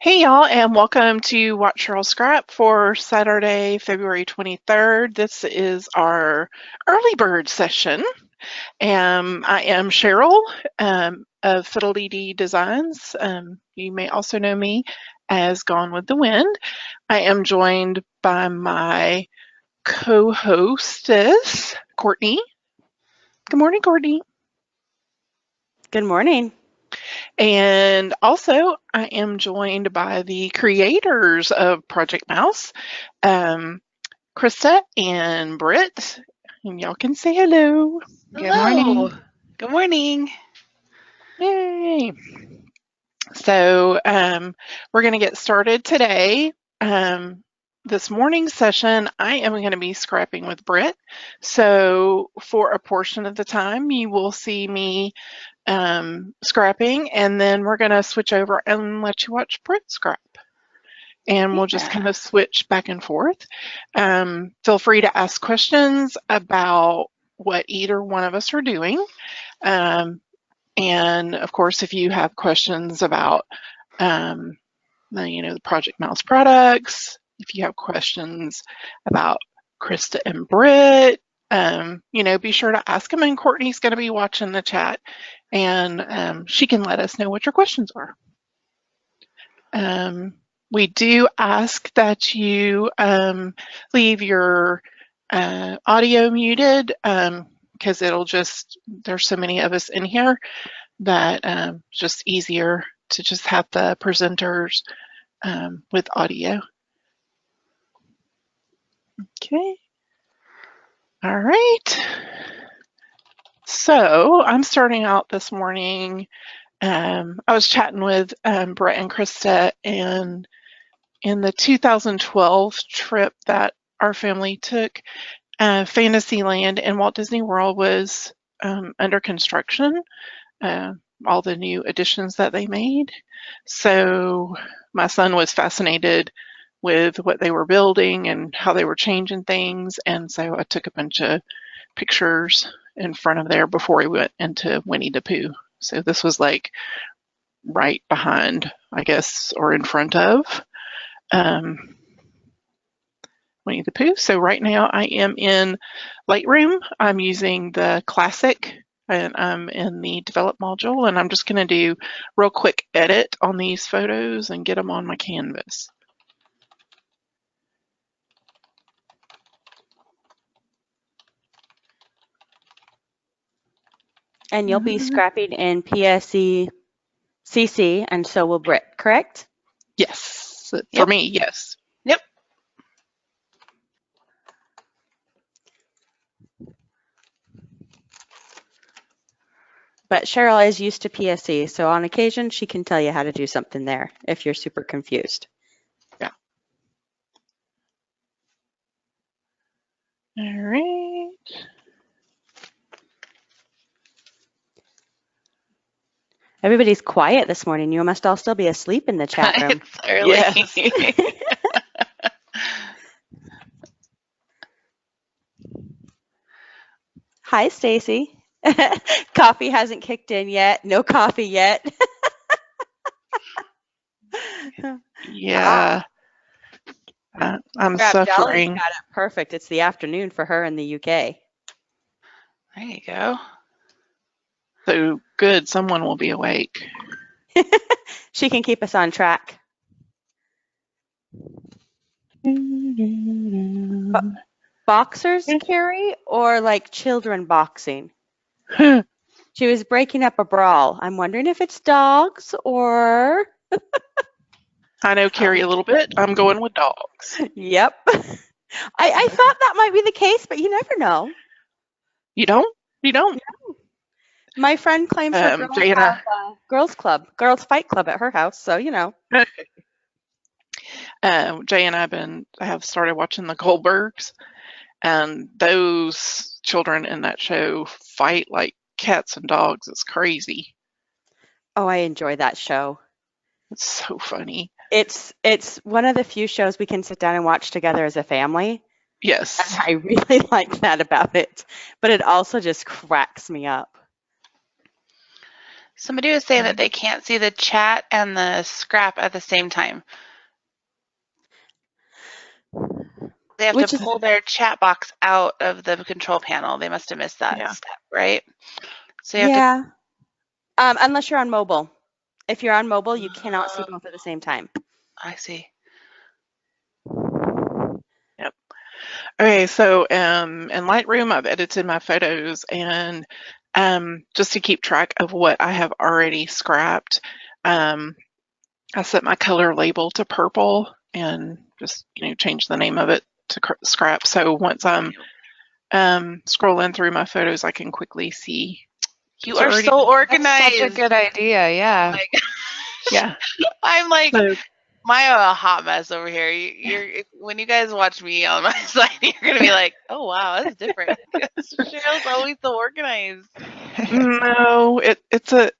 Hey y'all, and welcome to Watch Cheryl Scrap for Saturday, February 23rd. This is our early bird session. I am Cheryl of Fiddle-Dee-Dee Designs. You may also know me as Gone with the Wind. I am joined by my co-hostess, Courtney. Good morning, Courtney. Good morning. And also, I am joined by the creators of Project Mouse, Krista and Britt. And y'all can say hello. Good morning. Good morning. Yay. So we're going to get started today. This morning's session, I am going to be scrapping with Britt. So for a portion of the time, you will see me scrapping, and then we're going to switch over and let you watch Britt scrap. And we'll just kind of switch back and forth. Feel free to ask questions about what either one of us are doing. And of course, if you have questions about, the Project Mouse products, if you have questions about Krista and Britt, be sure to ask them. And Courtney's going to be watching the chat, and she can let us know what your questions are. We do ask that you leave your audio muted because there's so many of us in here that it's just easier to just have the presenters with audio. Okay. All right. So I'm starting out this morning. I was chatting with Britt and Krista, and in the 2012 trip that our family took, Fantasyland and Walt Disney World was under construction, all the new additions that they made. So my son was fascinated with what they were building and how they were changing things, and so I took a bunch of pictures in front of there before we went into Winnie the Pooh. So this was like right behind, I guess, or in front of Winnie the Pooh. So right now I am in Lightroom. I'm using the Classic, and I'm in the Develop module, and I'm just going to do real quick edit on these photos and get them on my canvas. And you'll be scrapping in PSE CC, and so will Britt, correct? Yes. For me, yes. Yep. But Cheryl is used to PSE, so on occasion she can tell you how to do something there if you're super confused. Yeah. All right. Everybody's quiet this morning. You must all still be asleep in the chat room. It's early. Yes. Hi, Stacy. Coffee hasn't kicked in yet. No coffee yet. Yeah. I'm Crap, suffering. Dolly's got it perfect. It's the afternoon for her in the UK. There you go. So good, someone will be awake. She can keep us on track. Boxers, Carrie, or like children boxing? She was breaking up a brawl. I'm wondering if it's dogs or... I know Carrie a little bit. I'm going with dogs. Yep. I thought that might be the case, but you never know. You don't? You don't? My friend claims her girls have girls fight club at her house, so you know. Jay and I have started watching the Goldbergs, and those children in that show fight like cats and dogs. It's crazy. Oh, I enjoy that show. It's so funny. It's one of the few shows we can sit down and watch together as a family. Yes. And I really like that about it, but it also just cracks me up. Somebody was saying that they can't see the chat and the scrap at the same time. They have to pull their chat box out of the control panel. They must have missed that step, right? So you have to. Unless you're on mobile. If you're on mobile, you cannot see both at the same time. I see. Yep. Okay, so in Lightroom, I've edited my photos, and just to keep track of what I have already scrapped, I set my color label to purple and just change the name of it to scrap. So once I'm scrolling through my photos, I can quickly see. You are so organized. That's such a good idea. Yeah. Like, yeah. I'm like. My hot mess over here. You're when you guys watch me on my side, you're gonna be like, "Oh wow, that's different." Cheryl's always so organized. No, it's a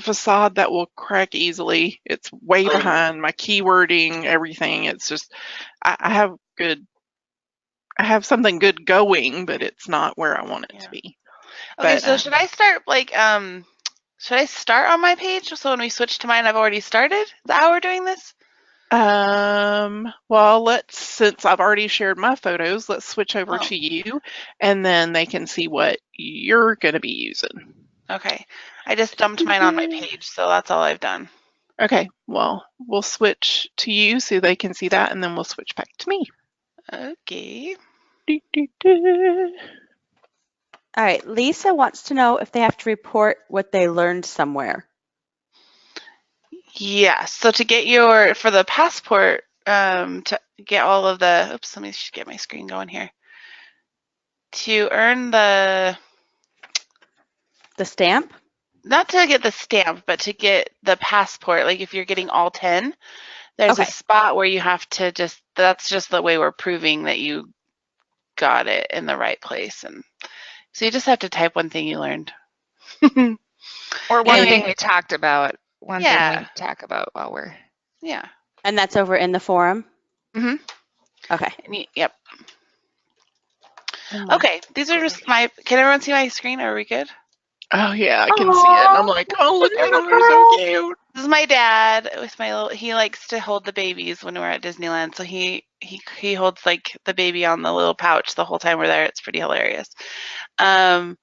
facade that will crack easily. It's way behind my keywording, everything. It's just I have something good going, but it's not where I want it to be. Okay, but, so should I start should I start on my page so when we switch to mine, I've already started? Is that how we're doing this? Well, since I've already shared my photos, let's switch over to you, and then they can see what you're going to be using. Okay. I just dumped mine on my page, so that's all I've done. Okay. Well, we'll switch to you so they can see that, and then we'll switch back to me. Okay. All right, Lisa wants to know if they have to report what they learned somewhere. Yeah, so to get for the passport, to get all of the, oops, let me just get my screen going here. To earn the stamp? Not to get the stamp, but to get the passport, like if you're getting all 10, there's a spot where you have to that's just the way we're proving that you got it in the right place. And so you just have to type one thing you learned. Or one thing we talked about. One thing we talk about while we're. Yeah. And that's over in the forum? Mm-hmm. Okay. Yep. Okay, these are just can everyone see my screen? Are we good? Oh yeah, I can see it. And I'm like, oh, look at them, they're so cute. This is my dad with he likes to hold the babies when we're at Disneyland. So he holds like the baby on the little pouch the whole time we're there. It's pretty hilarious. But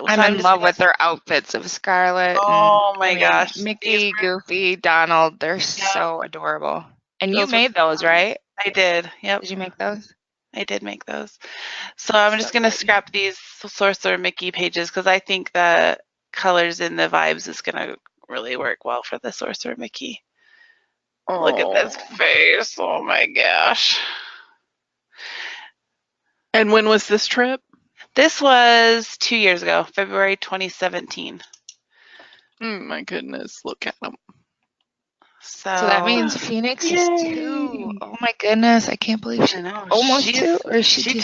I'm in love with their outfits of Scarlett. Oh my gosh. Mickey, Goofy, Donald, they're so adorable. And you made those, right? I did. Yep. Did you make those? I did make those. So I'm just going to scrap these Sorcerer Mickey pages because I think the colors and the vibes is going to really work well for the Sorcerer Mickey. Oh. Look at this face. Oh my gosh. And when was this trip? This was 2 years ago, February 2017. My goodness, look at them. So that means Phoenix is 2. Oh my goodness, I can't believe she's almost 2. Or she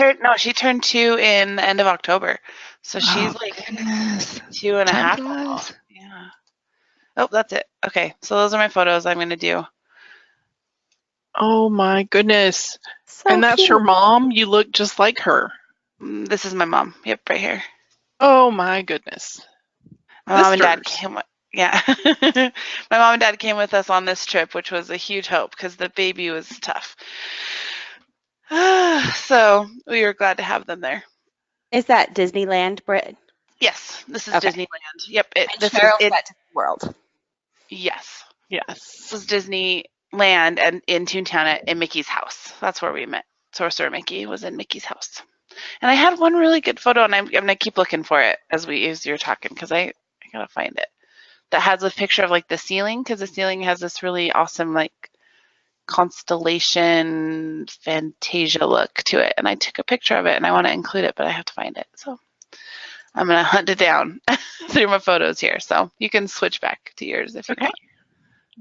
turned 2 in the end of October. So she's 2.5. Yeah. Oh, that's it. Okay, so those are my photos I'm going to do. Oh my goodness. So and that's cute. your mom? You look just like her. This is my mom. Yep, right here. Oh my goodness. My mom and dad came with, my mom and dad came with us on this trip, which was a huge help because the baby was tough. So we were glad to have them there. Is that Disneyland, Britt? Yes, this is Disneyland. Yep. This is Disney World. Yes. Yes. This was Disneyland and in Toontown in Mickey's house. That's where we met. Sorcerer Mickey was in Mickey's house. And I had one really good photo, and I'm going to keep looking for it as you're talking because I got to find it. That has a picture of like the ceiling because the ceiling has this really awesome like constellation Fantasia look to it. And I took a picture of it and I want to include it, but I have to find it. So I'm going to hunt it down through my photos here. So you can switch back to yours if you want.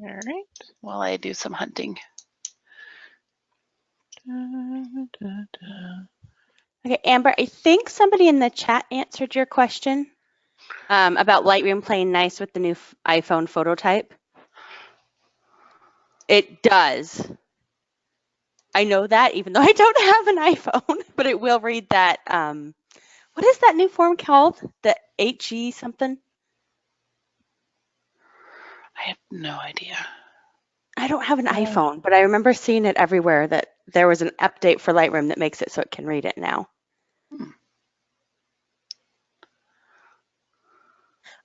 All right. While I do some hunting. Okay, Amber, I think somebody in the chat answered your question about Lightroom playing nice with the new iPhone photo type. It does. I know that even though I don't have an iPhone, but it will read that. What is that new form called? The HE something? I have no idea. I don't have an iPhone, but I remember seeing it everywhere that there was an update for Lightroom that makes it so it can read it now.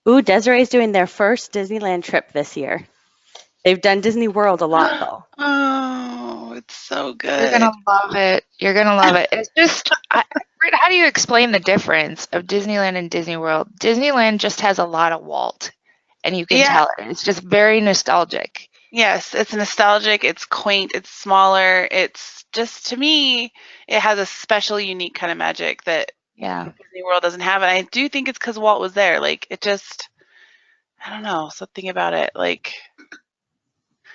Ooh, Desiree's doing their first Disneyland trip this year. They've done Disney World a lot, though. Oh, it's so good. You're gonna love it. You're gonna love it. It's just, Britt, how do you explain the difference of Disneyland and Disney World? Disneyland just has a lot of Walt, and you can tell it. It's just very nostalgic. Yes, it's nostalgic. It's quaint. It's smaller. It's just, to me, it has a special, unique kind of magic that Disney World doesn't have. And I do think it's because Walt was there. Like, it just, I don't know, something about it. Like,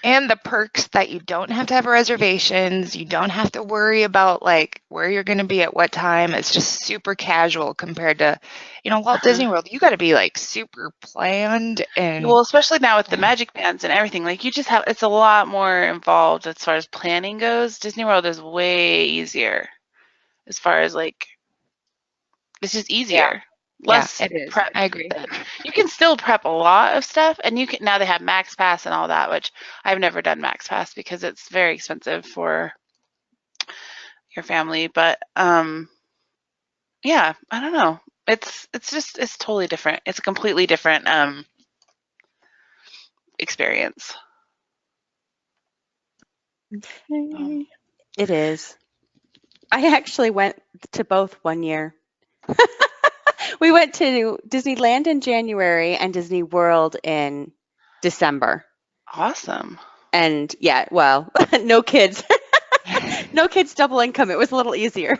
and the perks that you don't have to have reservations. You don't have to worry about like where you're going to be at what time. It's just super casual compared to, Walt Disney World. You got to be like super planned and. Well, especially now with the magic bands and everything, like you just have, it's a lot more involved as far as planning goes. Disney World is way easier as far as like, it's just easier. Less it is. prep. I agree. You can still prep a lot of stuff, and you can, now they have Max Pass and all that, which I've never done Max Pass because it's very expensive for your family. But yeah, I don't know. It's totally different. It's a completely different experience. It is. I actually went to both one year. We went to Disneyland in January and Disney World in December. Awesome. And yeah, well, no kids. No kids, double income. It was a little easier.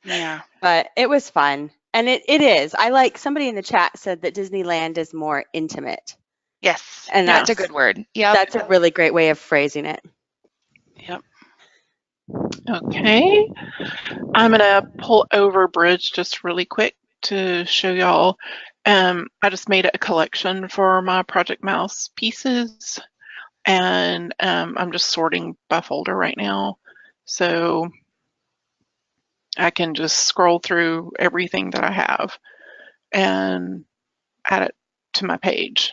Yeah. But it was fun. And it is. I like, somebody in the chat said that Disneyland is more intimate. Yes. And that's a good word. Yeah. That's a really great way of phrasing it. Yep. Okay. I'm going to pull over Bridge just really quick to show y'all. I just made a collection for my Project Mouse pieces, and I'm just sorting by folder right now. So I can just scroll through everything that I have and add it to my page.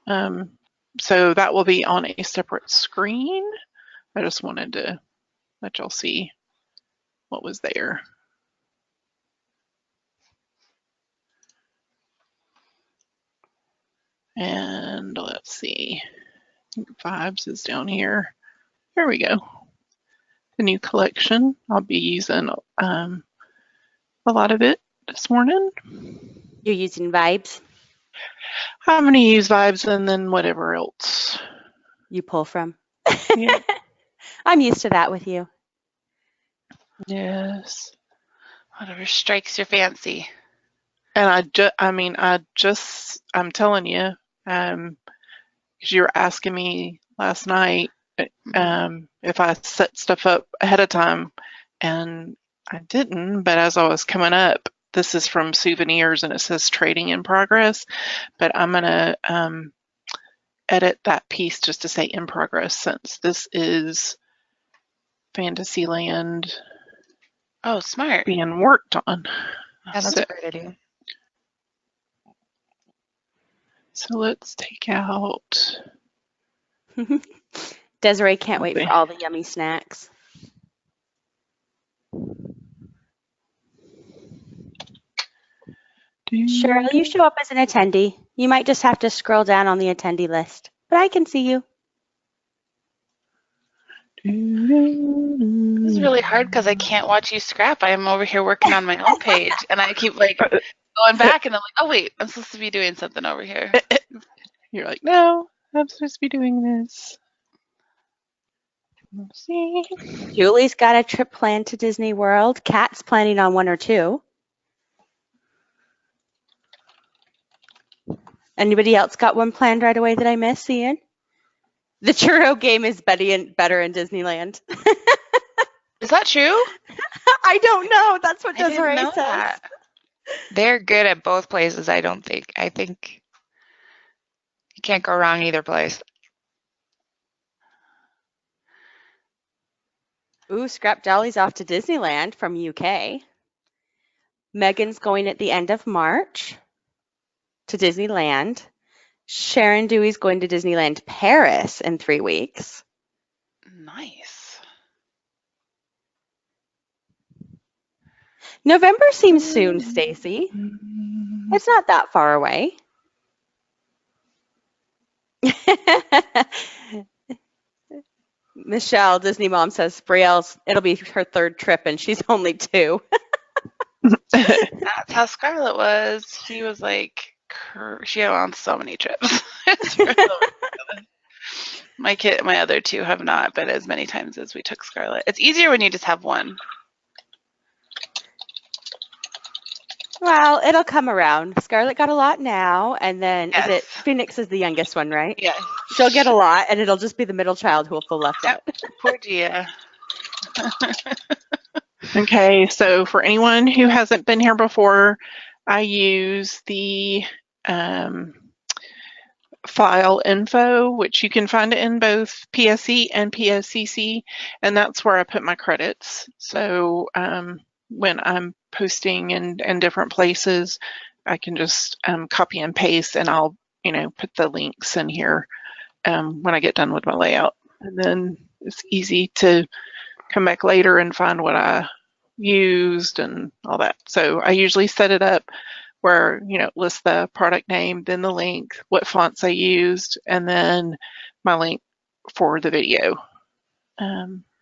So that will be on a separate screen. I just wanted to let y'all see what was there. And let's see, I think Vibes is down here. There we go. The new collection. I'll be using a lot of it this morning. You're using Vibes? I'm going to use Vibes and then whatever else you pull from. Yeah. I'm used to that with you. Yes. Whatever strikes your fancy. And I'm telling you, because you were asking me last night if I set stuff up ahead of time, and I didn't, but as I was coming up, this is from SouvenEARS and it says trading in progress, but I'm going to edit that piece just to say in progress since this is Fantasyland. Oh, smart. Being worked on. Yeah, that's a great idea. So let's take out. Desiree can't wait for all the yummy snacks. Cheryl, you show up as an attendee. You might just have to scroll down on the attendee list, but I can see you. This is really hard because I can't watch you scrap. I am over here working on my own page, and I keep like going back, and I'm like, oh wait, I'm supposed to be doing something over here. You're like, no, I'm supposed to be doing this. Let's see. Julie's got a trip planned to Disney World. Kat's planning on 1 or 2. Anybody else got one planned right away that I missed, Ian? The churro game is better in Disneyland. Is that true? I don't know. That's what Desiree says. That. They're good at both places, I don't think. I think you can't go wrong either place. Ooh, Scrap Dolly's off to Disneyland from UK. Megan's going at the end of March to Disneyland. Sharon Dewey's going to Disneyland Paris in 3 weeks. Nice. November seems soon, Stacy. It's not that far away. Michelle, Disney mom, says Brielle's, it'll be her 3rd trip and she's only 2. That's how Scarlett was. She was like, she went on so many trips. It's really ridiculous. My other 2 have not been as many times as we took Scarlett. It's easier when you just have one. Well, it'll come around. Scarlett got a lot now, and then Yes. Phoenix is the youngest one, right? Yeah. She'll get a lot, and it'll just be the middle child who will feel left out. Poor Gia. Okay, so for anyone who hasn't been here before, I use the file info, which you can find it in both PSE and PSCC, and that's where I put my credits. So when I'm posting in different places, I can just copy and paste, and I'll put the links in here when I get done with my layout. And then it's easy to come back later and find what I used and all that. So I usually set it up where it lists the product name, then the link, what fonts I used, and then my link for the video.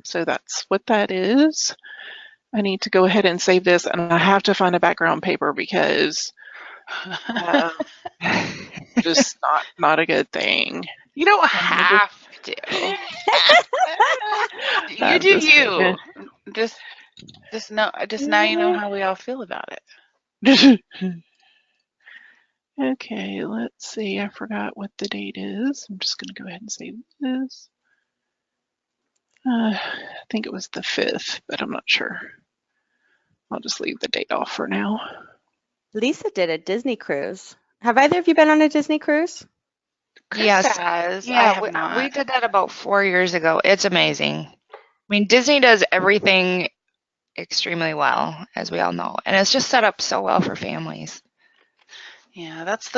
So that's what that is. I need to go ahead and save this, and I have to find a background paper because just not a good thing. You don't have to. You do you. Just now you know how we all feel about it. Okay, let's see. I forgot what the date is. I'm just going to go ahead and save this. I think it was the 5th, but I'm not sure. I'll just leave the date off for now. Lisa did a Disney cruise. Have either of you been on a Disney cruise? Yes. Krista has. I Yeah, have not. we did that about 4 years ago. It's amazing. I mean, Disney does everything extremely well, as we all know, and it's just set up so well for families. Yeah, that's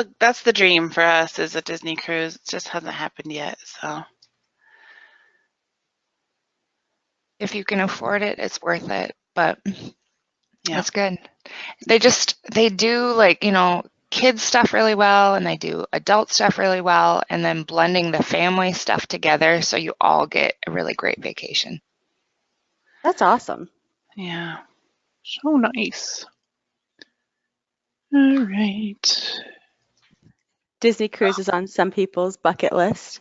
the dream for us, is a Disney cruise. It just hasn't happened yet, so. If you can afford it, it's worth it, but Yeah. it's good. They do, like, kids stuff really well, and they do adult stuff really well, and then blending the family stuff together so you all get a really great vacation. That's awesome. Yeah. So nice. All right. Disney cruise is on some people's bucket list.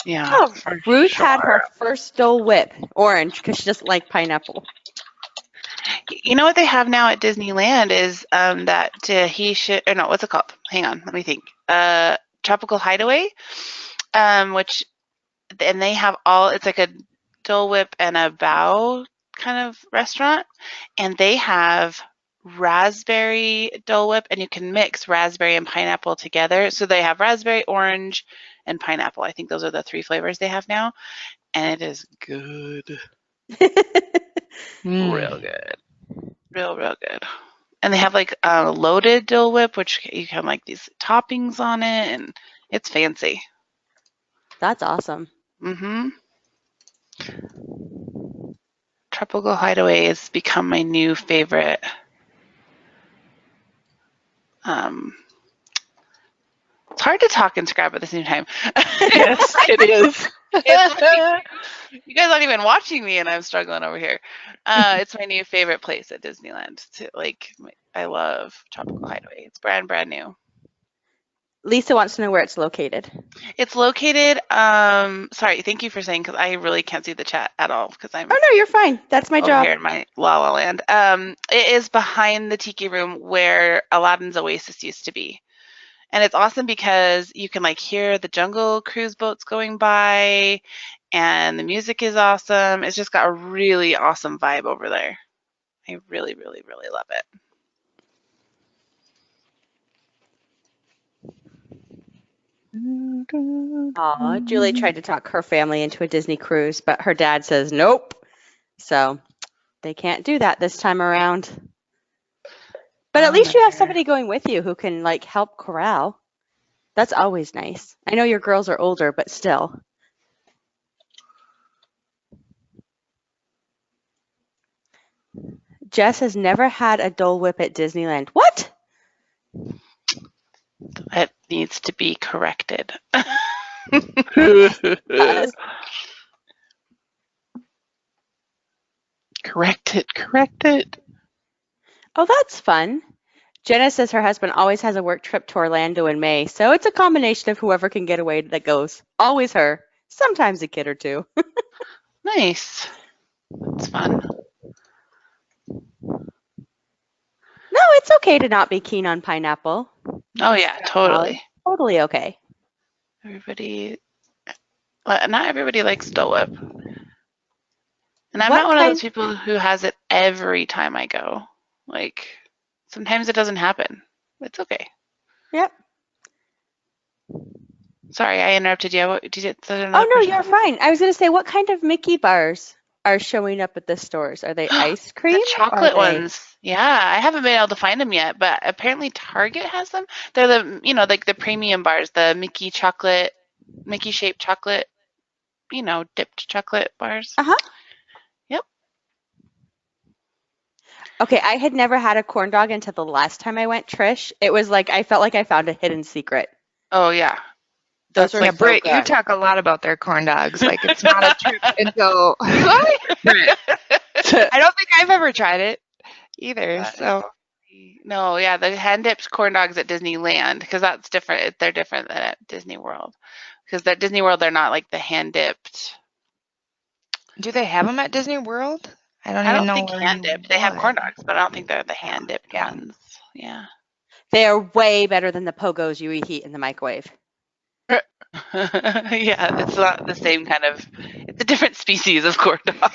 Yeah. Oh, for Ruth had sure. her first Dole Whip, orange, because she doesn't like pineapple. You know what they have now at Disneyland is that Tahitian, or no, what's it called? Hang on, let me think. Tropical Hideaway, and they have it's like a Dole Whip and a bao kind of restaurant, and they have raspberry Dole Whip, and you can mix raspberry and pineapple together. So they have raspberry, orange, and pineapple. I think those are the 3 flavors they have now, and it is good. Real good. Real good. And they have like a loaded Dole Whip, which you have like these toppings on it, and it's fancy. That's awesome. Mm-hmm. Tropical Hideaway has become my new favorite. It's hard to talk and scribe at the same time. Yes, it is. You guys aren't even watching me, and I'm struggling over here. It's my new favorite place at Disneyland. I love Tropical Hideaway. It's brand new. Lisa wants to know where it's located. It's located. Sorry, thank you for saying, because I really can't see the chat at all because I'm Oh, no, you're fine. That's my over job. here in my La La Land. It is behind the Tiki Room where Aladdin's Oasis used to be. And it's awesome because you can like hear the Jungle Cruise boats going by, and the music is awesome. It's just got a really awesome vibe over there. I really, really, really love it. Aw, Julie tried to talk her family into a Disney cruise, but her dad says nope. So they can't do that this time around. But at Oh, least you have there. somebody going with you who can like help corral. That's always nice. I know your girls are older, but still. Jess has never had a Dole Whip at Disneyland. What? That needs to be corrected. Correct it, correct it. Oh, that's fun. Jenna says her husband always has a work trip to Orlando in May, so it's a combination of whoever can get away that goes. Always her. Sometimes a kid or two. Nice. That's fun. No, it's okay to not be keen on pineapple. Oh yeah, totally. Totally okay. Everybody, not everybody likes Dole Whip. And I'm What not one of kind- those people who has it every time I go. Like, sometimes it doesn't happen. It's okay. Yep. Sorry, I interrupted you. What, did you Oh, no, you're fine. I was going to say, what kind of Mickey bars are showing up at the stores? Are they ice cream? The chocolate Are they- ones. Yeah, I haven't been able to find them yet, but apparently Target has them. They're the, like the premium bars, the Mickey shaped chocolate, dipped chocolate bars. Uh-huh. Yep. Okay, I had never had a corn dog until the last time I went, Trish. It was like I felt like I found a hidden secret. Oh, yeah. Those That's are like Yeah, Britt, so you good. talk a lot about their corn dogs. Like it's not a trip until Britt. I don't think I've ever tried it either. So No, yeah, the hand dipped corn dogs at Disneyland, because that's different. They're different than at Disney World. Because at Disney World, they're not like the hand dipped. do they have them at Disney World? I don't I even don't know think where hand you dipped. They have would. corn dogs, but I don't think they're the hand dipped Yeah. ones. Yeah. They are way better than the pogos you reheat in the microwave. Yeah, it's not the same kind of. It's a different species of corn dog.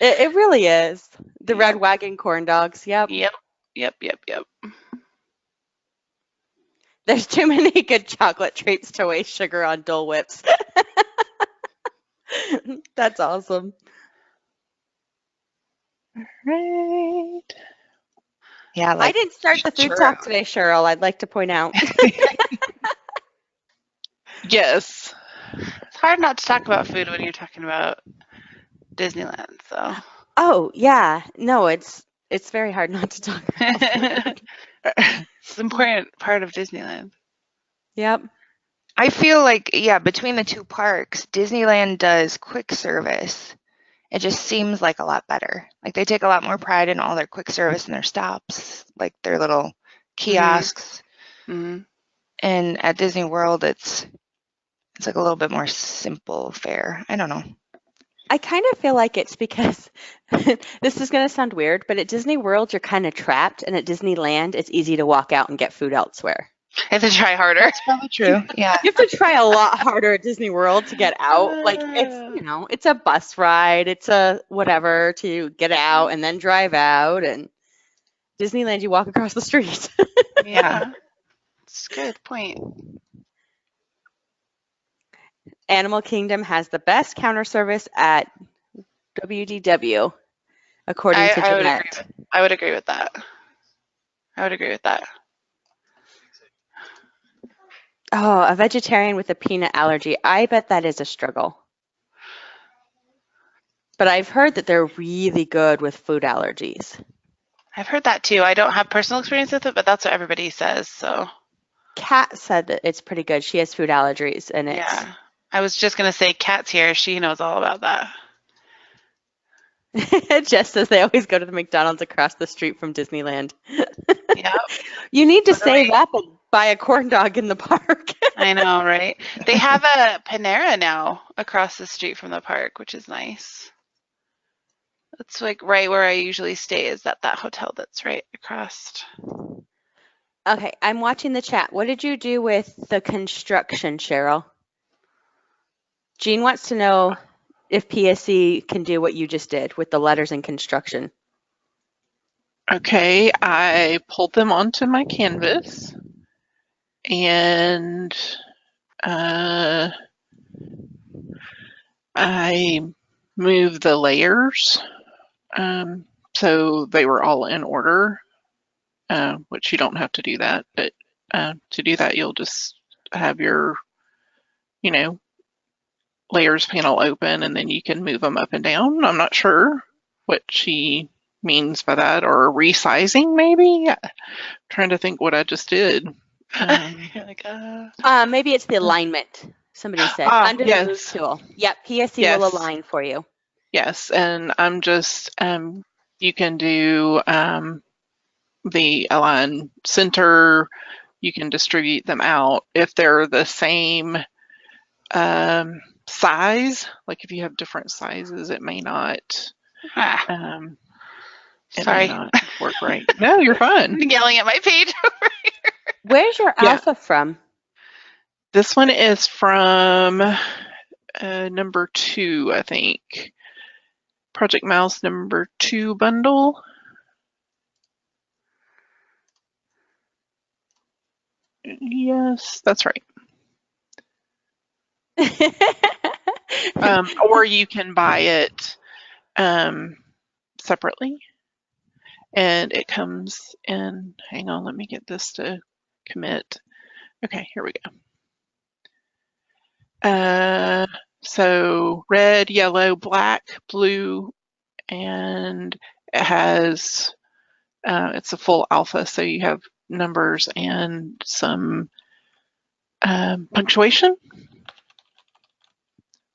It really is. The Yep. Red Wagon corn dogs. Yep. Yep. There's too many good chocolate treats to waste sugar on Dole Whips. That's awesome. Right. Yeah, I like didn't start the food talk today, Cheryl. I'd like to point out. Yes. It's hard not to talk about food when you're talking about Disneyland. So. Oh, yeah. No, it's very hard not to talk about food. It's an important part of Disneyland. Yep. I feel like, yeah, between the two parks, Disneyland does quick service. It just seems like a lot better. Like they take a lot more pride in all their quick service and their stops, like their little kiosks. Mm-hmm. Mm-hmm. And at Disney World, it's like a little bit more simple fare. I don't know. I kind of feel like it's because this is going to sound weird, but at Disney World, you're kind of trapped. And at Disneyland, it's easy to walk out and get food elsewhere. I have to try harder. That's probably true. Yeah. You have to try a lot harder at Disney World to get out. Like it's a bus ride. It's a whatever to get out and then drive out. And Disneyland, you walk across the street. Yeah. It's a good point. Animal Kingdom has the best counter service at WDW, according to Jeanette. I would agree with that. Oh, a vegetarian with a peanut allergy. I bet that is a struggle. But I've heard that they're really good with food allergies. I've heard that too. I don't have personal experience with it, but that's what everybody says. So. Kat said that it's pretty good. She has food allergies, and it's. Yeah. I was just gonna say, Kat's here. She knows all about that. Jess says they always go to the McDonald's across the street from Disneyland. Yeah. You need to save up and buy a corn dog in the park. I know, right? They have a Panera now across the street from the park, which is nice. It's like right where I usually stay is at that hotel that's right across. Okay, I'm watching the chat. What did you do with the construction, Cheryl? Jean wants to know if PSC can do what you just did with the letters in construction. Okay, I pulled them onto my canvas and I moved the layers so they were all in order, which you don't have to do that, but to do that, you'll just have your, layers panel open, and then you can move them up and down. I'm not sure what she means by that, or resizing maybe. Trying to think what I just did. You're like, Maybe it's the alignment. Somebody said under the move yes. tool. Yep, PSE will Yes. align for you. Yes, and I'm just, you can do the align center, you can distribute them out. If they're the same size, like if you have different sizes, it may not, it may sorry. not work right. No, you're fine. I'm yelling at my page over here. Where's your Yeah. alpha from? This one is from number 2, I think. Project Mouse number 2 bundle. Yes, that's right. Or you can buy it separately, and it comes in, hang on, let me get this to commit. Okay, here we go. So red, yellow, black, blue, and it has, it's a full alpha, so you have numbers and some punctuation.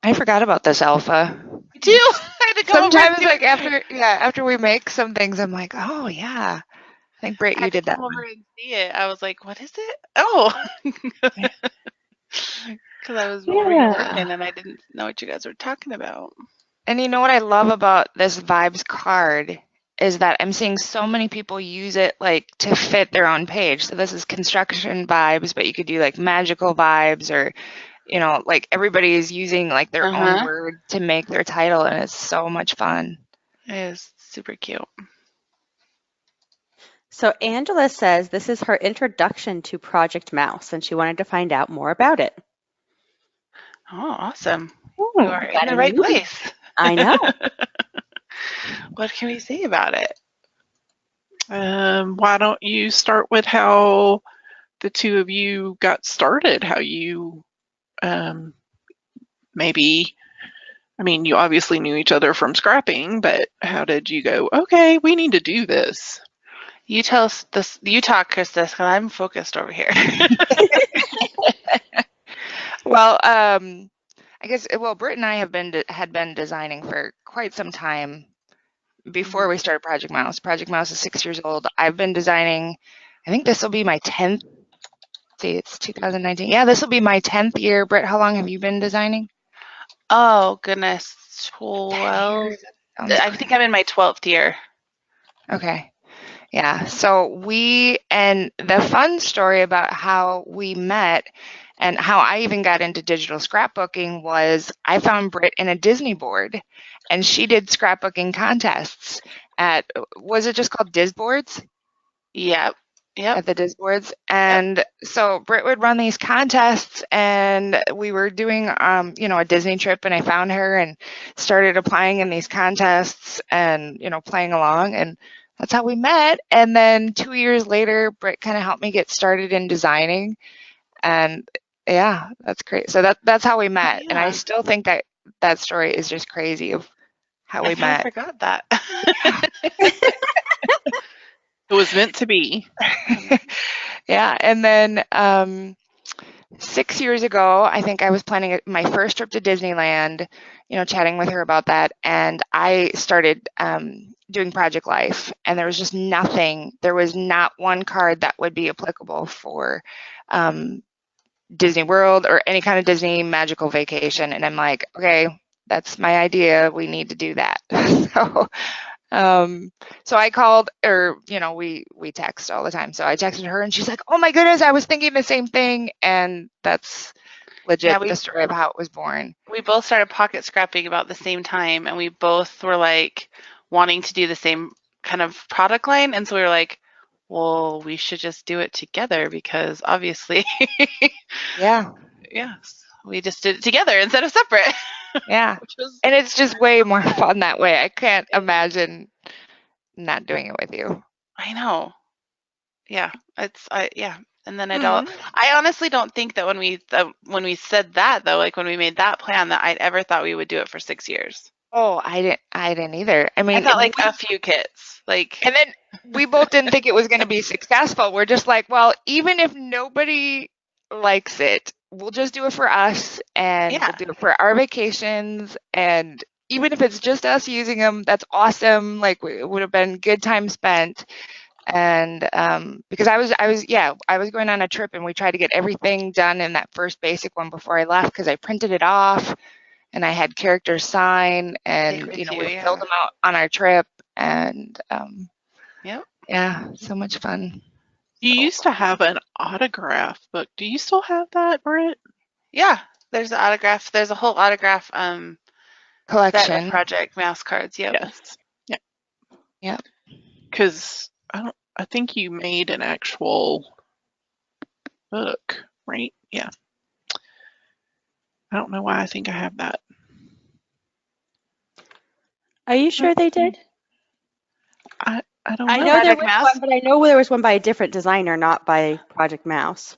I forgot about this alpha. I do. I had to go over Sometimes, and like after we make some things, I'm like, oh yeah. I think Britt, you did that come one. over and see it. I was like, what is it? Oh, because I was reading and I didn't know what you guys were talking about. And you know what I love about this vibes card is that I'm seeing so many people use it like to fit their own page. So this is construction vibes, but you could do like magical vibes, or like everybody is using like their own word to make their title, and it's so much fun. It is super cute. So Angela says this is her introduction to Project Mouse, and she wanted to find out more about it. Oh, awesome. Oh, You are in the right place. I know. What can we say about it? Why don't you start with how the two of you got started, how you maybe, I mean, you obviously knew each other from scrapping, but how did you go, okay, we need to do this? You tell us this. You talk, Krista, because I'm focused over here. Well, I guess, Britt and I had been designing for quite some time before we started Project Mouse. Project Mouse is 6 years old. I've been designing, I think this will be my 10th, see, it's 2019. Yeah, this will be my 10th year. Britt, how long have you been designing? Oh, goodness. 12. I think I'm in my 12th year. Okay. Yeah. So and the fun story about how we met and how I even got into digital scrapbooking was I found Britt in a Disney board, and she did scrapbooking contests was it just called Disboards? Yep. At the Disboards. And so Britt would run these contests, and we were doing, a Disney trip, and I found her and started applying in these contests and, playing along. And that's how we met. And then 2 years later, Britt kind of helped me get started in designing. And yeah, that's great. So that's how we met. Yeah. And I still think that story is just crazy of how we met. I forgot that. It was meant to be. Yeah. And then 6 years ago, I think I was planning my first trip to Disneyland, chatting with her about that. And I started doing Project Life, and there was just nothing. There was not one card that would be applicable for Disney World or any kind of Disney magical vacation. And I'm like, okay, that's my idea. We need to do that. So I called, or we text all the time. So I texted her, and she's like, "Oh my goodness, I was thinking the same thing." And that's legit the story of how it was born. We both started pocket scrapping about the same time, and we both were like wanting to do the same kind of product line. And so we were like, well, we should just do it together, because obviously we just did it together instead of separate. Yeah. And it's just way more fun that way. I can't imagine not doing it with you. I know. Yeah, yeah. And then I honestly don't think that when we said that though, like when we made that plan, that I'd ever thought we would do it for 6 years. Oh, I didn't either. I I mean, thought like a few kits, like. and then we both didn't think it was going to be successful. We're just like, well, even if nobody likes it, we'll just do it for us, and Yeah. we'll do it for our vacations. And even if it's just us using them, that's awesome. Like it would have been good time spent. And because I was going on a trip, and we tried to get everything done in that first basic one before I left, because I printed it off and I had characters sign, and with we you, filled them out on our trip, and Yep. yeah, so much fun. You used to have an autograph book. Do you still have that, Britt? Yeah, there's an autograph. There's a whole autograph set Collection. of Project Mouse cards. Yep. Yes. Yeah. Yep. Because I think you made an actual book, right? Yeah. I don't know why I think I have that. Are you sure they did? I don't know. I know there Project was Mouse? one, but I know there was one by a different designer, not by Project Mouse.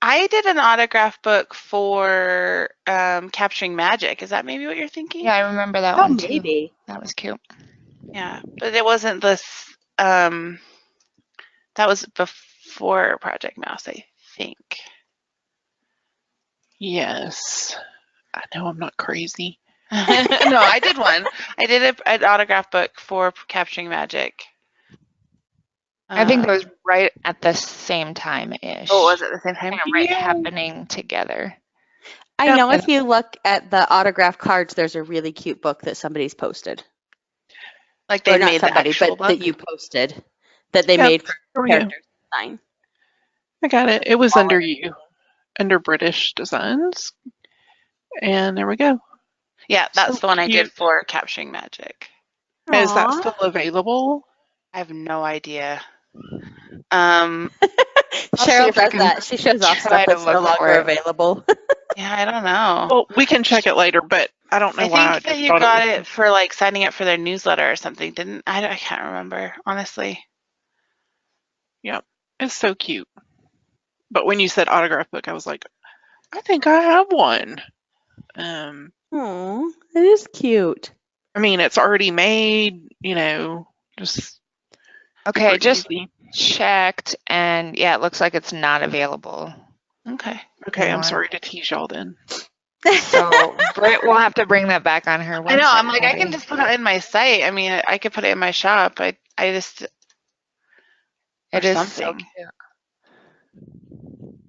I did an autograph book for Capturing Magic. Is that maybe what you're thinking? Yeah, I remember that Oh, one too. maybe. That was cute. Yeah, but it wasn't this. That was before Project Mouse, I think. Yes. I know I'm not crazy. No, I did one. I did an autograph book for Capturing Magic. I think that was right at the same time-ish. Oh, was it the same time? Kind of right happening together. I know if you look at the autograph cards, there's a really cute book that somebody's posted. Like Or they not made the somebody, actual but that book? you posted, that they Yep. made Here for we go. characters to sign. I got it. It was under you, under British Designs. And there we go. Yeah, that's So the one I cute. did for Capturing Magic. Is that Aw. still available? I have no idea. see Cheryl if I does can that. She shows off try stuff to that's no look for longer it. available. Yeah, I don't know. Well, we can check it later, but I don't know I why. think that just you thought got was- it for like signing up for their newsletter or something, didn't I? I can't remember, honestly. It's so cute. But when you said autograph book, I was like, I think I have one. Aw, it is cute. I mean, it's already made, just Okay, super just easy. checked, and yeah, it looks like it's not available. Okay. Okay, I'm anymore. sorry to tease y'all then. So Britt will have to bring that back on her website. I know. I'm like, I maybe. can just put it in my site. I mean, I could put it in my shop. I just. It or is so something. cute.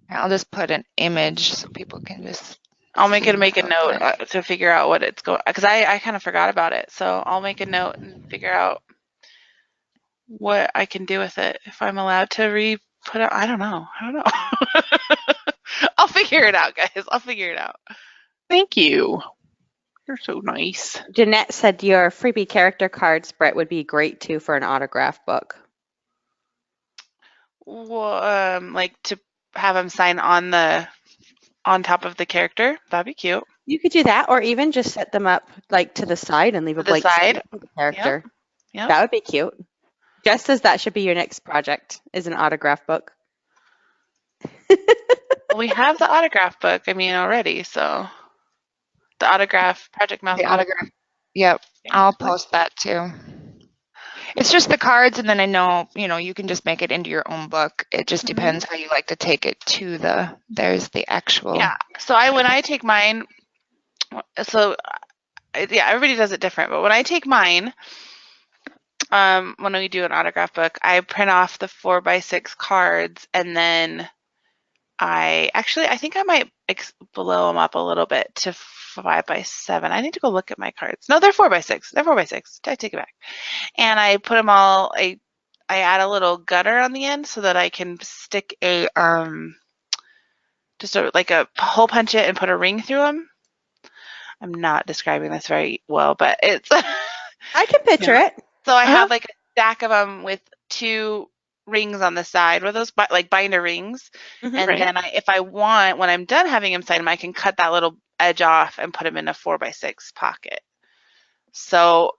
I'll just put an image so people can just. I'll make see a what it note looks like. to figure out what it's going, because I kind of forgot about it. So I'll make a note and figure out what I can do with it. If I'm allowed to put it, I don't know. I'll figure it out, guys. I'll figure it out. Thank you. You're so nice. Jeanette said your freebie character cards, Brett, would be great too for an autograph book. Well, like to have them sign on top of the character. That'd be cute. You could do that, or even just set them up like to the side and leave a To the blank side? space for the character. Yep. That would be cute. Jess says that should be your next project, is an autograph book. Well, we have the autograph book, already, so the autograph, Project Mouse The autograph. Yep, I'll post that too. It's just the cards, and then I know, you can just make it into your own book. It just depends how you like to take it to there's the actual. Yeah, so when I take mine, everybody does it different, but when I take mine, when we do an autograph book, I print off the 4x6 cards, and then I think I might blow them up a little bit to 5x7. I need to go look at my cards. No, they're 4x6. They're 4x6. I take it back. And I put them all, I add a little gutter on the end so that I can stick a hole punch it and put a ring through them. I'm not describing this very well, but it's. I can picture it. So I have like a stack of them with 2 rings on the side, with those like binder rings, and then if I want, when I'm done having them sign them, I can cut that little edge off and put them in a 4x6 pocket. So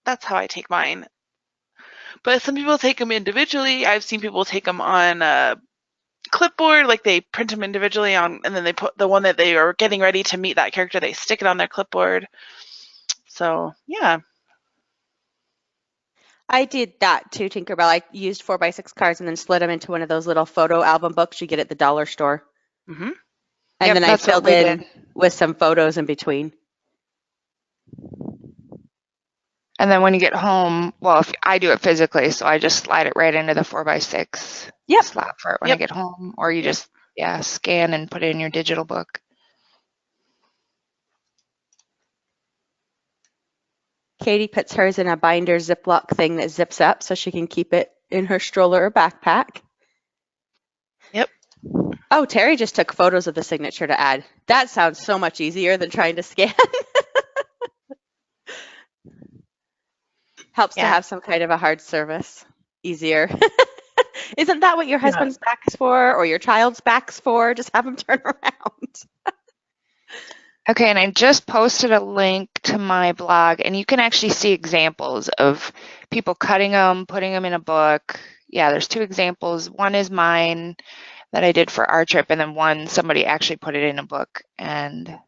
that's how I take mine. But some people take them individually. I've seen people take them on a clipboard, like they print them individually on, and then they put the one that they are getting ready to meet that character, they stick it on their clipboard. So yeah. I did that too, Tinkerbell. I used 4x6 cards and then slid them into one of those little photo album books you get at the dollar store. Mm-hmm. And Yep, then I that's what filled we in did. with some photos in between. And then when you get home, well, if I do it physically, so I just slide it right into the 4x6 Yep. slot for it when I get home, or you just scan and put it in your digital book. Katie puts hers in a binder Ziploc thing that zips up so she can keep it in her stroller or backpack. Yep. Oh, Terry just took photos of the signature to add. That sounds so much easier than trying to scan. Helps to have some kind of a hard service. Easier. Isn't that what your husband's back's for, or your child's back's for? Just have them turn around. Okay, and I just posted a link to my blog, and you can actually see examples of people cutting them, putting them in a book. Yeah, there's 2 examples. One is mine that I did for our trip, and then one somebody actually put it in a book and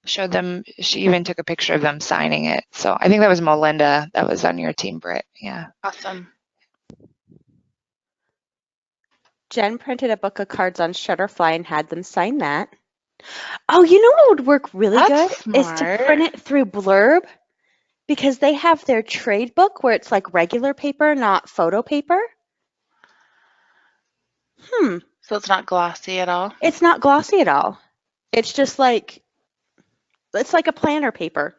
showed them. She even took a picture of them signing it. So I think that was Melinda that was on your team, Britt. Yeah. Awesome. Jen printed a book of cards on Shutterfly and had them sign that. Oh, you know what would work really That's good is to smart. print it through Blurb, because they have their trade book where it's like regular paper, not photo paper. So it's not glossy at all? It's not glossy at all. It's just like, it's like a planner paper.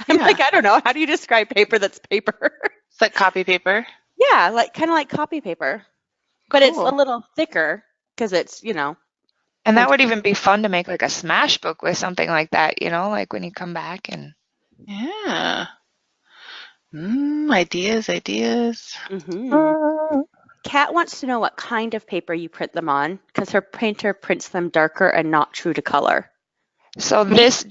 I'm Yeah. like, I don't know. How do you describe paper that's paper? It's like copy paper. Yeah, like kind of like copy paper, but it's a Cool. little thicker because it's, you know. And that would even be fun to make like a smash book with something like that, you know, like when you come back and. Yeah. Ideas. Mm-hmm. Kat wants to know what kind of paper you print them on, because her printer prints them darker and not true to color. So this,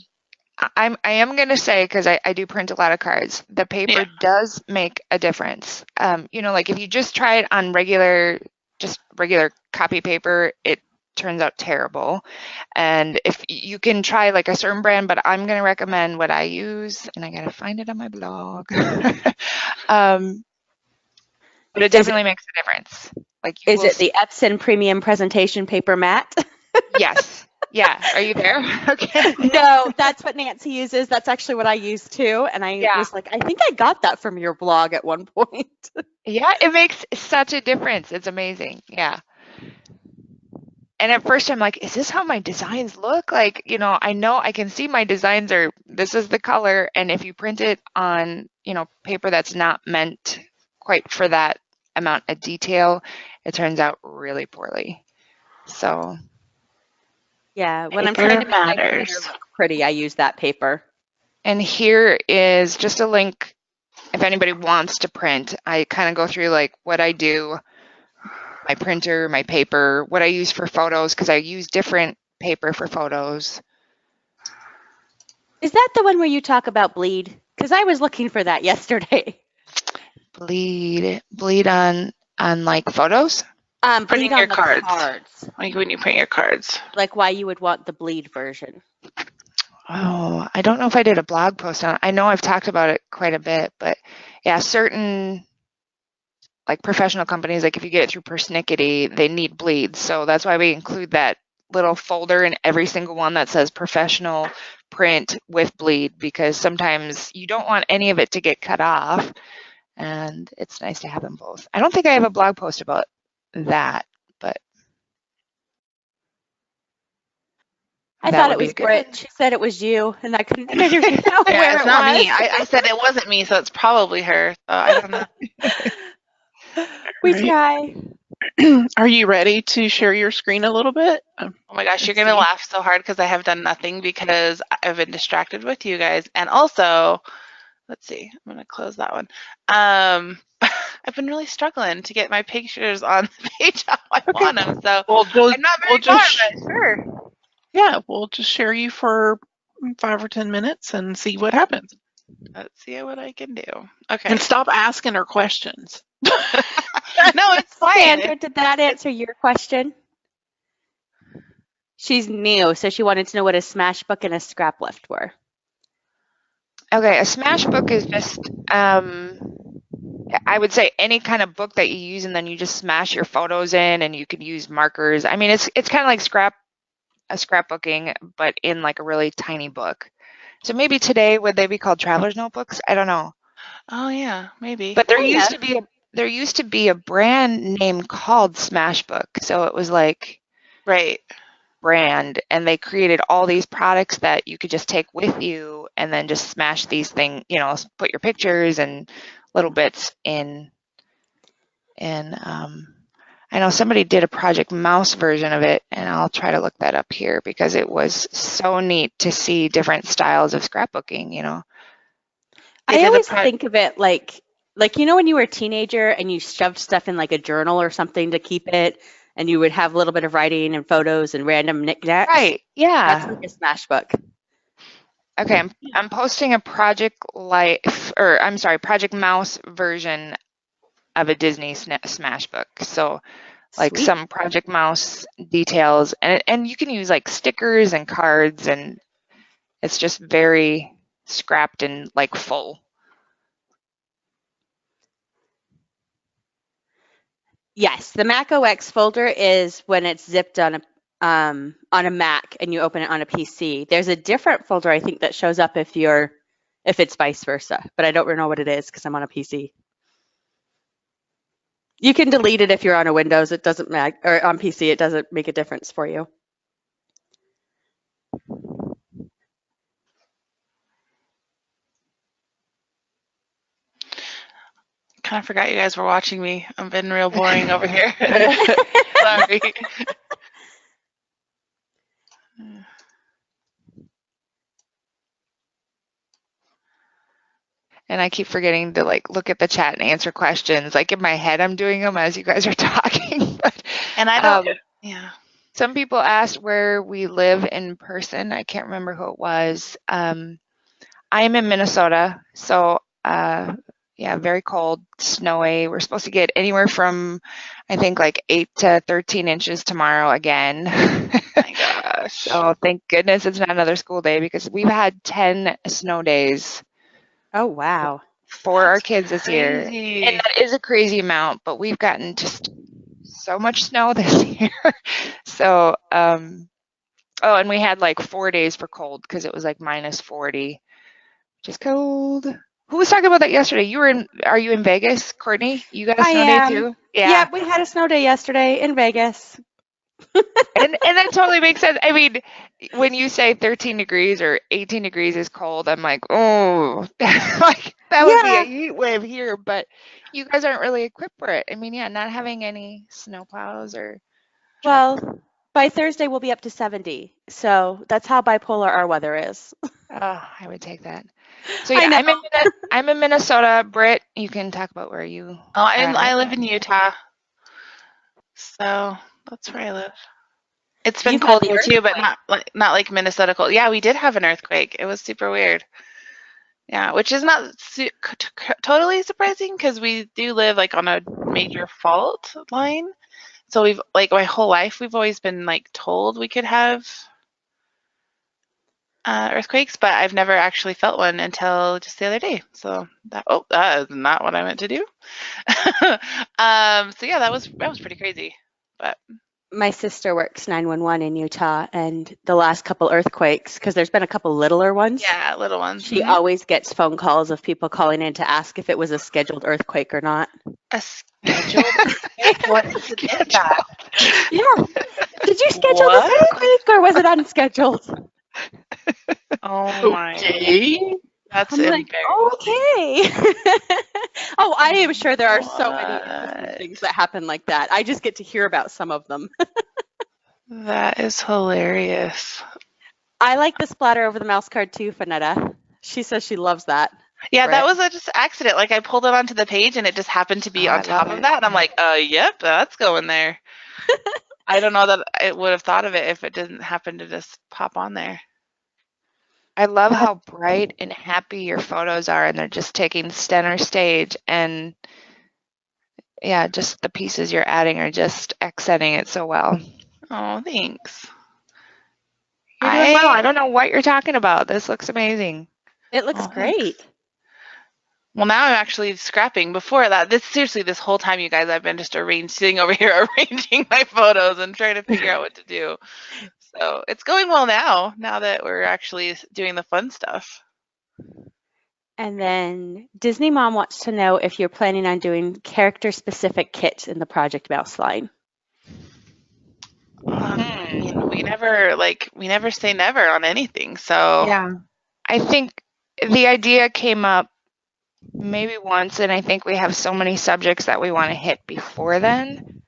I am going to say, because I do print a lot of cards, the paper does make a difference. You know, like if you just try it on regular copy paper, it turns out terrible. And if you can try like a certain brand, but I'm going to recommend what I use, and I got to find it on my blog. But it definitely makes a difference. Like, is it the Epson Premium Presentation Paper Matte? Yes. Yeah. Are you there? Okay. No, that's what Nancy uses. That's actually what I use too. And I was like, I think I got that from your blog at one point. Yeah, it makes such a difference. It's amazing. Yeah. And at first I'm like, is this how my designs look? Like, you know I can see my designs this is the color. And if you print it on, paper that's not meant quite for that amount of detail, it turns out really poorly. So. Yeah, when I'm trying to make my printer look pretty, I use that paper. And here is just a link if anybody wants to print. I kind of go through like what I do, my printer, my paper, what I use for photos, because I use different paper for photos. Is that the one where you talk about bleed? Because I was looking for that yesterday. Bleed on like photos? Printing your cards. cards. Like when you print your cards. Like why you would want the bleed version. Oh, I don't know if I did a blog post on it. I know I've talked about it quite a bit, but yeah, certain like professional companies, like if you get it through Persnickety, they need bleeds. So that's why we include that little folder in every single one that says professional print with bleed, because sometimes you don't want any of it to get cut off, and it's nice to have them both. I don't think I have a blog post about that, but I thought it was Britt. She said it was you, and I couldn't figure out where it's not me. I said it wasn't me, so it's probably her. So I don't know. We try. Are you ready to share your screen a little bit? Oh my gosh, you're going to laugh so hard because I have done nothing because I've been distracted with you guys. And also, let's see, I'm going to close that one. I've been really struggling to get my pictures on the page how I want them. So I'm not very far, but sure. Yeah, we'll just share you for 5 or 10 minutes and see what happens. Let's see what I can do. Okay. And stop asking her questions. No, it's fine. Sandra, did that answer your question? She's new, so she wanted to know what a smash book and a scrap lift were. Okay, a smash book is just, I would say any kind of book that you use and then you just smash your photos in and you could use markers. I mean, it's kind of like scrapbooking, but in like a really tiny book. So maybe today, would they be called traveler's notebooks? I don't know. Oh yeah, maybe. But there Kind used of. to be a brand name called Smashbook. So it was like Right. brand, and they created all these products that you could just take with you and then just smash these things, you know, put your pictures and little bits in. And I know somebody did a Project Mouse version of it, and I'll try to look that up here because it was so neat to see different styles of scrapbooking, you know. I always think of it like you know when you were a teenager and you shoved stuff in like a journal or something to keep it, and you would have a little bit of writing and photos and random knickknacks. Right, That's yeah. like a smash book. Okay, I'm posting a Project Mouse version of a Disney Smash book. So like Sweet. some Project Mouse details, and you can use like stickers and cards, and it's just very scrapped and like full. Yes, the Mac OS folder is when it's zipped on a Mac and you open it on a PC. There's a different folder I think that shows up if it's vice versa, but I don't know what it is because I'm on a PC. You can delete it if you're on a Windows. It doesn't matter, or on PC. It doesn't make a difference for you. Kind of forgot you guys were watching me. I've been real boring over here. Sorry. And I keep forgetting to like look at the chat and answer questions. Like in my head, I'm doing them as you guys are talking. But, And I don't. Yeah. Some people asked where we live in person. I can't remember who it was. I am in Minnesota, so yeah, very cold, snowy. We're supposed to get anywhere from, I think, like 8 to 13 inches tomorrow again. My gosh. So thank goodness it's not another school day because we've had 10 snow days. Oh, wow. For our kids this year. Crazy. And that is a crazy amount, but we've gotten just so much snow this year. So, oh, and we had like 4 days for cold because it was like minus 40, which is cold. Who was talking about that yesterday? Are you in Vegas, Courtney? You got a snow day too? Yeah, we had a snow day yesterday in Vegas. And that totally makes sense. I mean, when you say 13 degrees or 18 degrees is cold, I'm like, oh, like that would be a heat wave here, but you guys aren't really equipped for it. I mean, yeah, not having any snow plows or. Well, by Thursday we'll be up to 70. So that's how bipolar our weather is. Oh, I would take that. So yeah, I'm in Minnesota. Britt, you can talk about where you. Oh, I live in Utah. So that's where I live. It's been cold here too, but not like Minnesota cold. Yeah, we did have an earthquake. It was super weird. Yeah, which is not totally surprising because we do live like on a major fault line. So we've like my whole life we've always been like told we could have earthquakes, but I've never actually felt one until just the other day. So that is not what I meant to do. So yeah, that was pretty crazy. But my sister works 911 in Utah, and the last couple earthquakes, because there's been a couple littler ones. Yeah, little ones. She always gets phone calls of people calling in to ask if it was a scheduled earthquake or not. A scheduled earthquake? What is that? Yeah. Did you schedule this earthquake or was it unscheduled? Oh my. Okay. That's embarrassing. Okay. Oh, I am sure there are so many things that happen like that. I just get to hear about some of them. That is hilarious. I like the splatter over the mouse card too, Fanetta. She says she loves that. Yeah, Britt. That was just accident. Like I pulled it onto the page and it just happened to be on top of that. And I'm like, yep, that's going there. I don't know that I would have thought of it if it didn't happen to just pop on there. I love how bright and happy your photos are, and they're just taking center stage. And yeah, just the pieces you're adding are just accenting it so well. Oh, thanks. You're doing I well. don't know what you're talking about. This looks amazing. It looks Oh, thanks. great. Well, now I'm actually scrapping. Before that, this whole time, you guys, I've been just sitting over here arranging my photos and trying to figure out what to do. So it's going well now that we're actually doing the fun stuff. And then Disney Mom wants to know if you're planning on doing character-specific kits in the Project Mouse line. I mean, we never say never on anything. So Yeah. I think the idea came up maybe once, and I think we have so many subjects that we want to hit before then.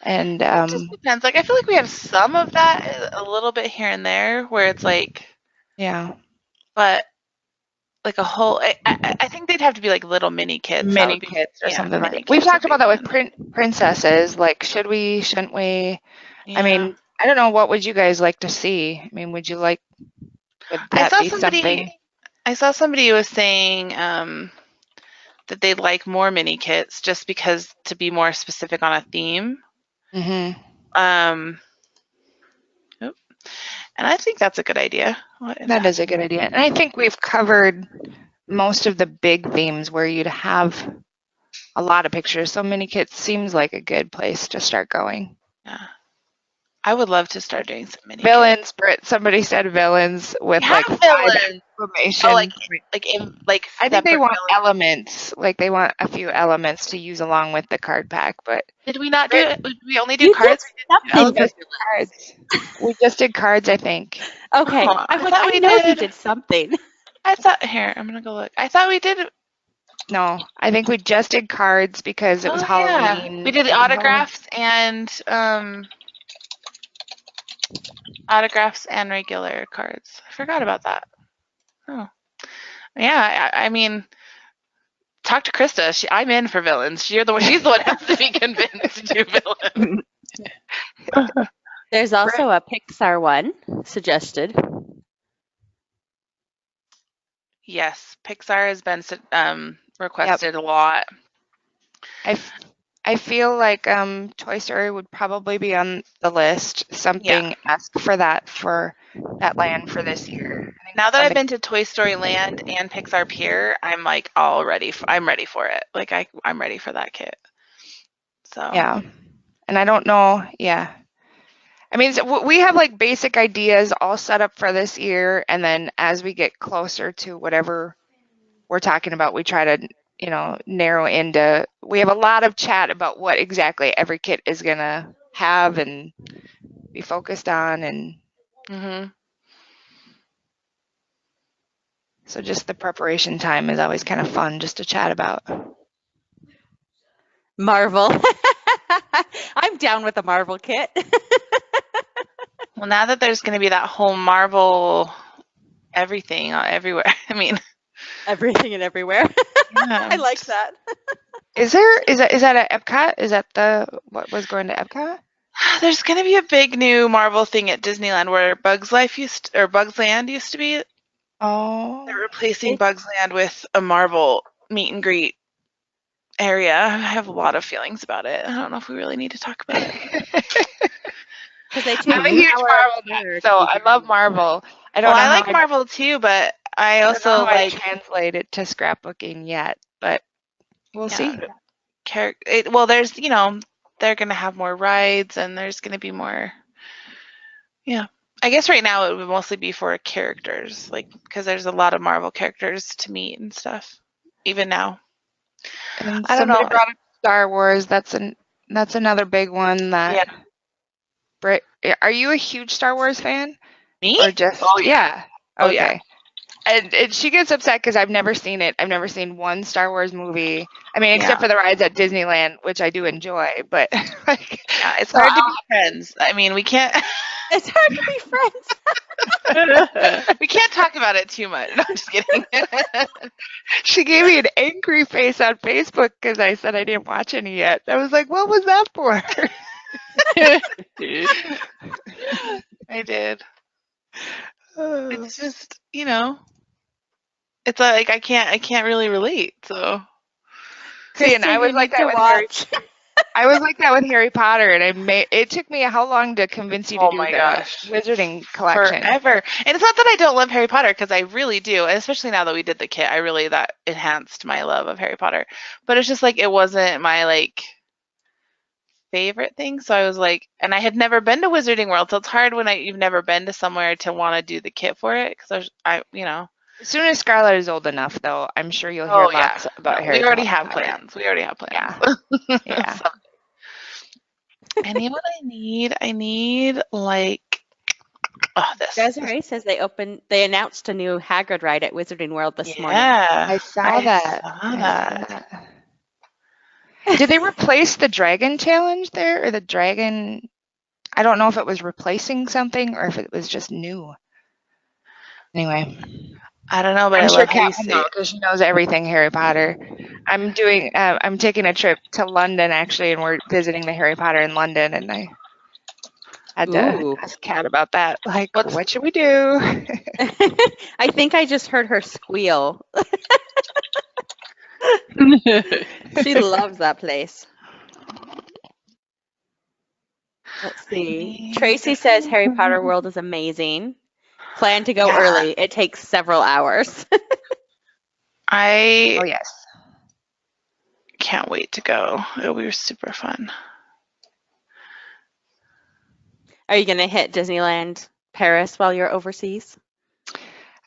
And it just depends. Like, I feel like we have some of that a little bit here and there where it's like, yeah, but like a whole, I think they'd have to be like little mini kits. That mini would be- kits or yeah, something. mini We've kits would talked be about that with fun. princesses. Like, should we? Shouldn't we? Yeah. I mean, I don't know. What would you guys like to see? I mean, would that be something? I saw somebody who was saying that they'd like more mini kits just because to be more specific on a theme. Mm-hmm. And I think that's a good idea. That is a good idea. And I think we've covered most of the big themes where you'd have a lot of pictures. So mini kits seems like a good place to start going. Yeah. I would love to start doing some mini Villains, Britt. Somebody said villains with like 5 exclamation. Oh, like I think they separate want villains. elements. Like they want a few elements to use along with the card pack. But Did we not do it? Did we only do You cards? did something. just did cards. We just did cards, I think. Okay, Oh, I thought I we know you did. did something. I thought here, I'm gonna go look. I thought we did. No, I think we just did cards because it was Halloween. Yeah. We did the autographs and regular cards. I forgot about that. Oh, yeah. I mean, talk to Krista. I'm in for villains. She's the one who has to be convinced to do villains. There's also a Pixar one suggested. Yes, Pixar has been requested a lot. I feel like Toy Story would probably be on the list. Something ask for that land for this year. Now that I've been to Toy Story Land and Pixar Pier, I'm like I'm ready for it. Like I'm ready for that kit. So yeah, and I don't know. Yeah, I mean we have like basic ideas all set up for this year, and then as we get closer to whatever we're talking about, we try to narrow into. We have a lot of chat about what exactly every kit is gonna have and be focused on, and so just the preparation time is always kind of fun just to chat about. Marvel. I'm down with a Marvel kit. Well, now that there's going to be that whole Marvel everything everywhere. I mean, everything and everywhere. Yeah. I like that. Is that at Epcot? Is that what was going to Epcot? There's going to be a big new Marvel thing at Disneyland where Bugs Land used to be. Oh. They're replacing Bugs Land with a Marvel meet and greet area. I have a lot of feelings about it. I don't know if we really need to talk about it. I'm a huge Marvel nerd, so I love Marvel. I like Marvel too, but I also like translate it to scrapbooking yet, but we'll see. There's they're gonna have more rides and there's gonna be more. Yeah, I guess right now it would mostly be for characters, like because there's a lot of Marvel characters to meet and stuff. Even now, and I don't know. Brought up Star Wars. That's another big one that. Yeah. Britt, are you a huge Star Wars fan? Me? Or just? Oh yeah. Okay. Oh yeah. And she gets upset because I've never seen it. I've never seen one Star Wars movie. I mean, except for the rides at Disneyland, which I do enjoy. But it's hard to be friends. I mean, we can't. It's hard to be friends. We can't talk about it too much. No, I'm just kidding. She gave me an angry face on Facebook because I said I didn't watch any yet. I was like, what was that for? I did. It's just, it's like I can't really relate. So see, and I was like that with Harry. I was like that with Harry Potter, and it took me how long to convince you to Oh do my the gosh. Wizarding collection? Forever. And it's not that I don't love Harry Potter, because I really do. And especially now that we did the kit, that enhanced my love of Harry Potter. But it's just like it wasn't my like favorite thing. So I was like, and I had never been to Wizarding World, so it's hard when you've never been to somewhere to want to do the kit for it, because As soon as Scarlett is old enough, though, I'm sure you'll hear Oh yeah. lots about No, Harry we already Potter. have plans. We already have plans. Yeah. So, I need what I need. I need like this. Desiree says they announced a new Hagrid ride at Wizarding World this morning. Yeah. I saw that. saw that. Did they replace the dragon challenge there, or the dragon? I don't know if it was replacing something or if it was just new. Anyway, I don't know, but I'm I sure love Kat will Lucy. know because she knows everything Harry Potter. I'm taking a trip to London actually, and we're visiting the Harry Potter in London, and I had to Ooh. ask Kat about that. Like, What's- what should we do? I think I just heard her squeal. She loves that place. Let's see. Tracy says Harry Potter World is amazing. Plan to go Yeah. early. It takes several hours. I Oh yes. can't wait to go. It'll be super fun. Are you going to hit Disneyland Paris while you're overseas?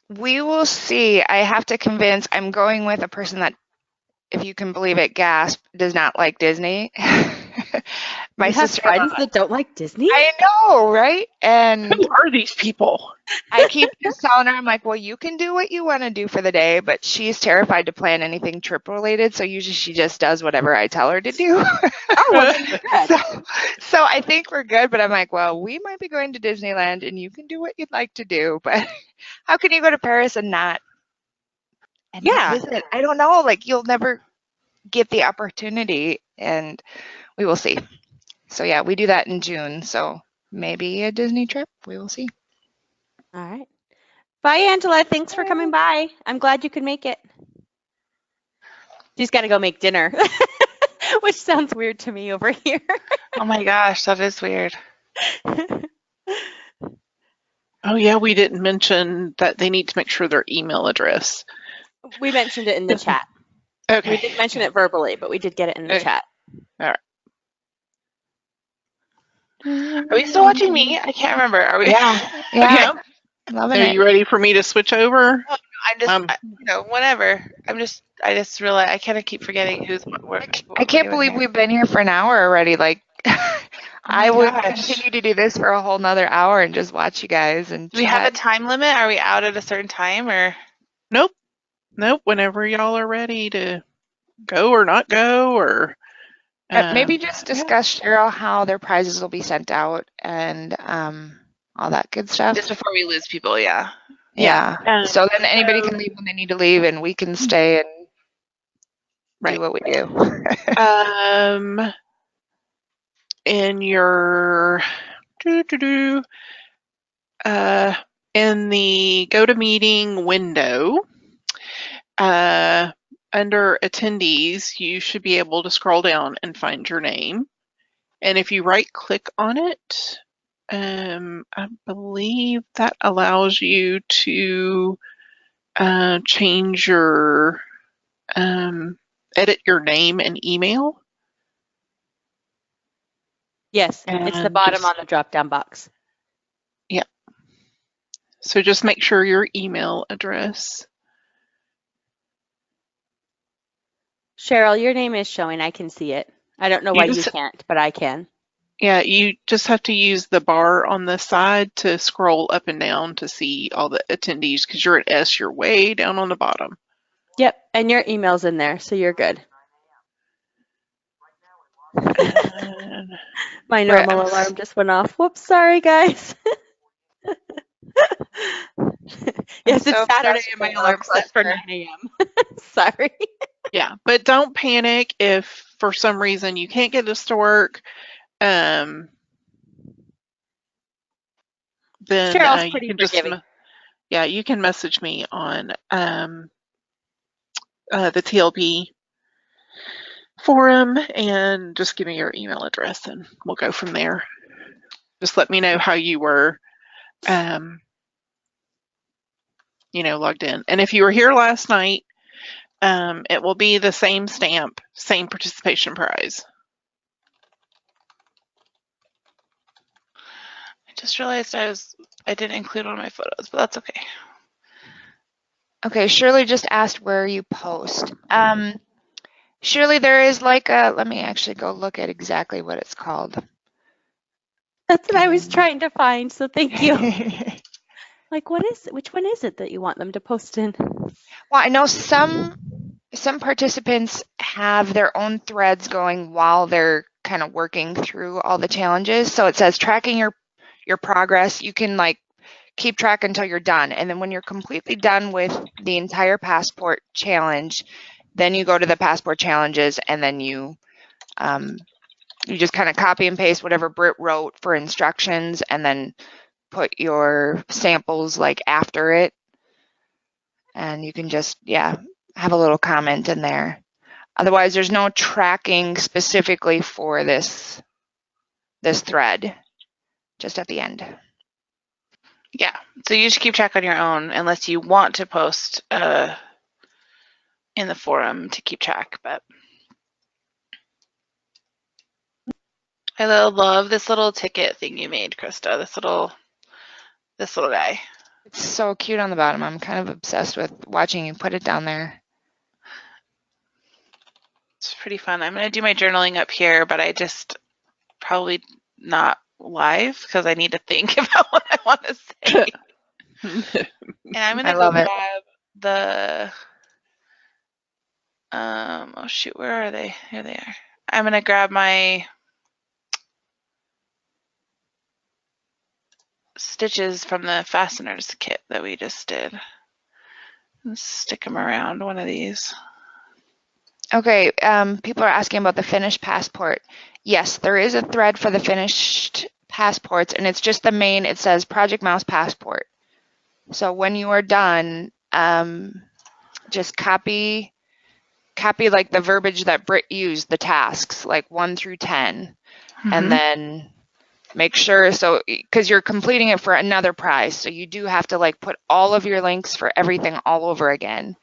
We will see. I have to convince. I'm going with a person that, if you can believe it, gasp, does not like Disney. My You have sister. friends that don't like Disney? I know, right? And Who are these people? I keep just telling her, I'm like, well, you can do what you want to do for the day, but she's terrified to plan anything trip related. So usually she just does whatever I tell her to do. Oh, well, then you're good. So I think we're good, but I'm like, well, we might be going to Disneyland and you can do what you'd like to do, but how can you go to Paris and not Yeah. visit? I don't know. Like, you'll never get the opportunity, and we will see. So yeah, we do that in June. So maybe a Disney trip. We will see. All right. Bye, Angela. Thanks for coming by. I'm glad you could make it. She's got to go make dinner, which sounds weird to me over here. Oh my gosh, that is weird. Oh yeah, we didn't mention that they need to make sure their email address. We mentioned it in the chat. We Okay. didn't mention it verbally, but we did get it in the Okay. chat. Are we still watching me? I can't remember. Are we? Yeah. Yeah. Loving Are it. you ready for me to switch over? I'm just, whenever. I just realized I kind of keep forgetting who's what. I can't believe we've been here for an hour already. Like, I would gosh. continue to do this for a whole nother hour and just watch you guys. And Do we have a chat. time limit? Are we out at a certain time or? Nope. Whenever y'all are ready to go or not go, or Maybe just discuss, Cheryl, how their prizes will be sent out and all that good stuff. Just before we lose people, yeah. Yeah. So then anybody can leave when they need to leave, and we can stay and do what we do. in your in the go to meeting window, under attendees, you should be able to scroll down and find your name. And if you right click on it, I believe that allows you to change your edit your name and email. Yes, it's the And bottom just- on the drop-down box. Yeah. So just make sure your email address. Cheryl, your name is showing. I can see it. I don't know why you can't, but I can. Yeah, you just have to use the bar on the side to scroll up and down to see all the attendees, because you're at S, you're way down on the bottom. Yep, and your email's in there, so you're good. And My normal alarm just went off. Whoops, sorry guys. Yes, so it's Saturday obsessed and my with alarm set for cluster. 9 a.m. Sorry. yeah, but don't panic if for some reason you can't get this to work. Then Cheryl's pretty you can just forgiving. you can message me on the TLP forum and just give me your email address and we'll go from there. Just let me know how you were, logged in. And if you were here last night, it will be the same stamp, same participation prize. I just realized I didn't include one of my photos, but that's okay. Okay, Shirley just asked where you post. Shirley, there is like a, let me actually go look at exactly what it's called. That's what I was trying to find, so thank you. Like, which one is it that you want them to post in? Well, I know some participants have their own threads going while they're kind of working through all the challenges. So it says tracking your progress. You can like keep track until you're done. And then when you're completely done with the entire passport challenge, then you go to the passport challenges and then you just kind of copy and paste whatever Britt wrote for instructions and then put your samples like after it. And you can just, have a little comment in there. Otherwise, there's no tracking specifically for this thread, just at the end. Yeah, so you should keep track on your own unless you want to post in the forum to keep track. But I love this little ticket thing you made, Krista. This little guy. It's so cute on the bottom. I'm kind of obsessed with watching you put it down there. It's pretty fun. I'm going to do my journaling up here, but I just probably not live because I need to think about what I want to say. And I'm going to go grab the, oh shoot, where are they? Here they are. I'm going to grab my stitches from the fasteners kit that we just did and stick them around one of these. Okay, people are asking about the finished passport. Yes, there is a thread for the finished passports, and it's just the main, it says Project Mouse Passport. So when you are done, just copy like the verbiage that Britt used, the tasks, like 1 through 10, and then make sure, so, because you're completing it for another prize, so you do have to like put all of your links for everything all over again.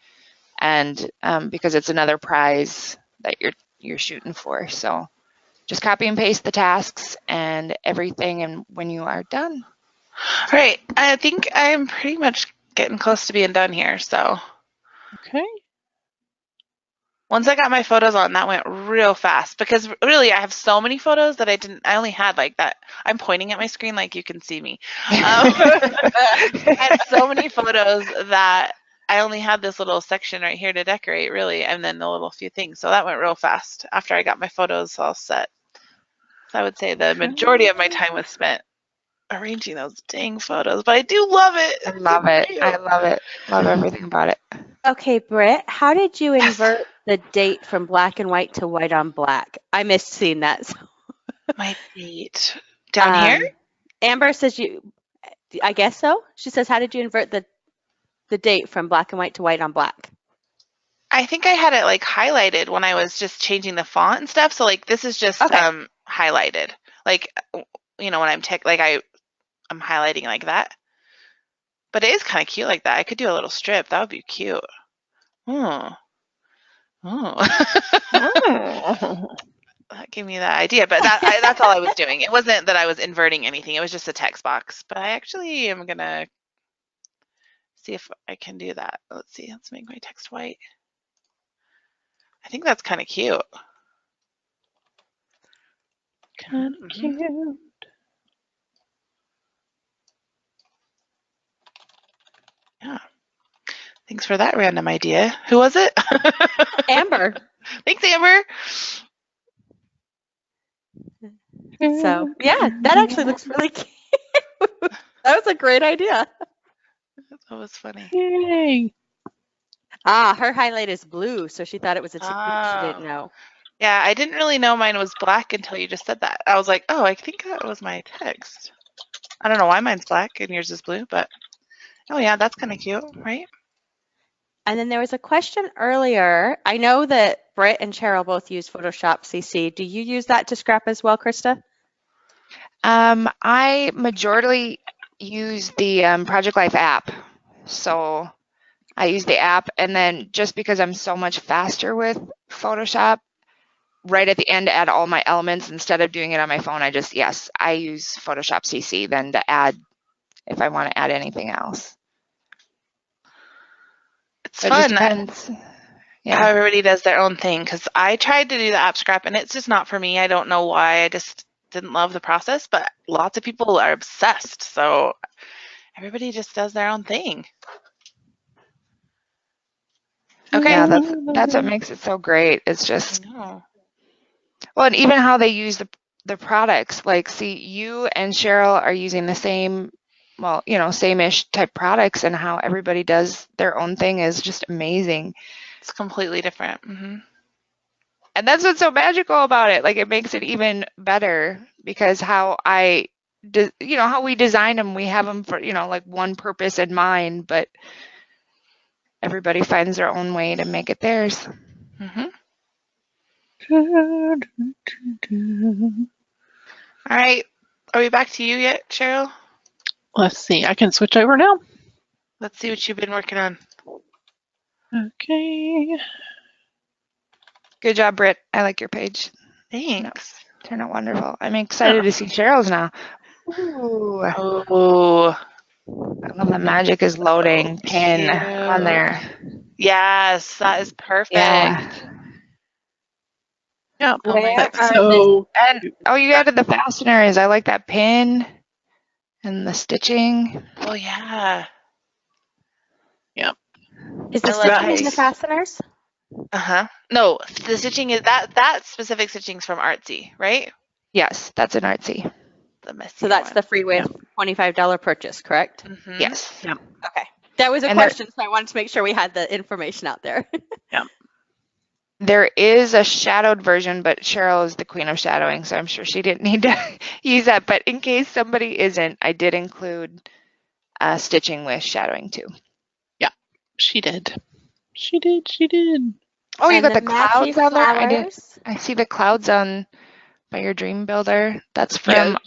And because it's another prize that you're shooting for. So just copy and paste the tasks and everything, and when you are done. All right, I think I'm pretty much getting close to being done here, so. Okay. Once I got my photos on, that went real fast because really I have so many photos that I only had like that. I'm pointing at my screen like you can see me. I had so many photos that I only had this little section right here to decorate, really, and then the little few things. So that went real fast after I got my photos all set. So I would say the majority of my time was spent arranging those dang photos, but I do love it. I love it. I love it. Love everything about it. Okay, Britt, how did you invert the date from black and white to white on black? I missed seeing that. So. My date. Down here? Amber says I guess so. She says, how did you invert the date from black and white to white on black? I think I had it like highlighted when I was just changing the font and stuff. So like this is just highlighted. Like, when I'm I'm highlighting like that. But it is kind of cute like that. I could do a little strip. That would be cute. That gave me that idea. But that's all I was doing. It wasn't that I was inverting anything. It was just a text box. But I actually am going to see if I can do that. Let's see. Let's make my text white. I think that's kind of cute. Kind of cute. Yeah. Thanks for that random idea. Who was it? Amber. Thanks, Amber. So, yeah, that actually looks really cute. That was a great idea. That was funny. Yay. Her highlight is blue, so she thought it was a technique she didn't know. Yeah, I didn't really know mine was black until you just said that. I was like, oh, I think that was my text. I don't know why mine's black and yours is blue, but oh yeah, that's kind of cute, right? And then there was a question earlier. I know that Britt and Cheryl both use Photoshop CC. Do you use that to scrap as well, Krista? I majorly use the Project Life app. So I use the app, and then just because I'm so much faster with Photoshop, right at the end add all my elements instead of doing it on my phone. I use Photoshop CC then to add if I want to add anything else. It's So it just fun depends. how Yeah. everybody does their own thing, because I tried to do the app scrap and it's just not for me. I don't know why. I just didn't love the process, but lots of people are obsessed. So everybody just does their own thing. Okay. Yeah, that's what makes it so great. It's just, I know. well, and even how they use the products. Like, see, you and Cheryl are using the same, well, same-ish type products, and how everybody does their own thing is just amazing. It's completely different. And that's what's so magical about it. Like, it makes it even better because how how we design them, we have them for, like one purpose in mind, but everybody finds their own way to make it theirs. All right. Are we back to you yet, Cheryl? Let's see. I can switch over now. Let's see what you've been working on. Okay. Good job, Britt. I like your page. Thanks. Turned out wonderful. I'm excited to see Cheryl's now. Ooh. Oh, I love the magic is loading pin on there. yes, that is perfect. Yeah. Yeah. Oh my Where God. are So And you added the fasteners. I like that pin and the stitching. Oh yeah. Is the I like stitching in the how- fasteners? No, the stitching is that specific stitching's from Artsy, right? Yes, that's an Artsy. The messy So that's one. the free with $25 purchase, correct? Yes. yeah. Okay. That was a And there- question, so I wanted to make sure we had the information out there. There is a shadowed version, but Cheryl is the queen of shadowing, so I'm sure she didn't need to use that. But in case somebody isn't, I did include stitching with shadowing too. She did. She did. She did. Oh, you And got the the clouds matchy on there? flowers. I see the clouds on by your dream builder. That's from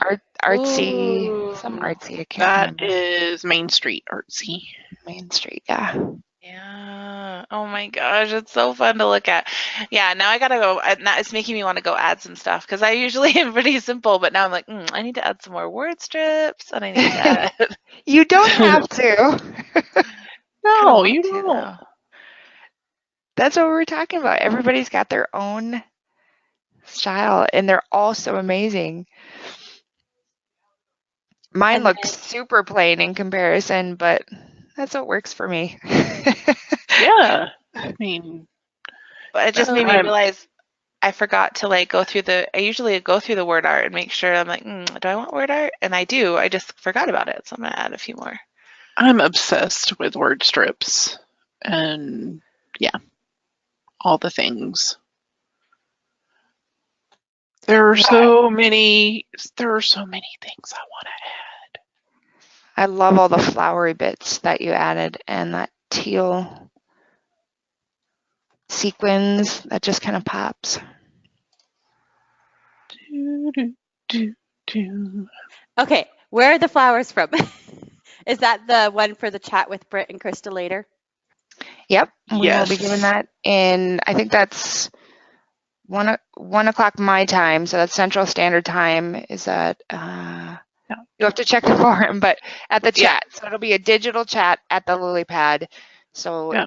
Artsy, Ooh. some Artsy. I can't That remember. is Main Street Artsy. Main Street, yeah. Yeah. Oh my gosh, it's so fun to look at. Yeah, now I gotta go. Now it's making me want to go add some stuff because I usually am pretty simple, but now I'm like, I need to add some more word strips, and I need to add. You don't have to. No, you to, don't. though. That's what we were talking about. Everybody's got their own style, and they're all so amazing. Mine And looks super plain in comparison, but that's what works for me. Yeah. I mean, But it just made me I'm- realize I forgot to go through I usually go through the word art and make sure I'm like, do I want word art? And I do. I just forgot about it, so I'm gonna add a few more. I'm obsessed with word strips and all the things. There are so many things I want to add. I love all the flowery bits that you added and that teal sequins that just kind of pops. Do, do, do, do. Okay, where are the flowers from? Is that the one for the chat with Britt and Krista later? Yep, we will Yes. be giving that in, I think that's 1 o'clock my time, so that's Central Standard Time. Is that, you have to check the forum, but at the chat. So it'll be a digital chat at the Lilypad. So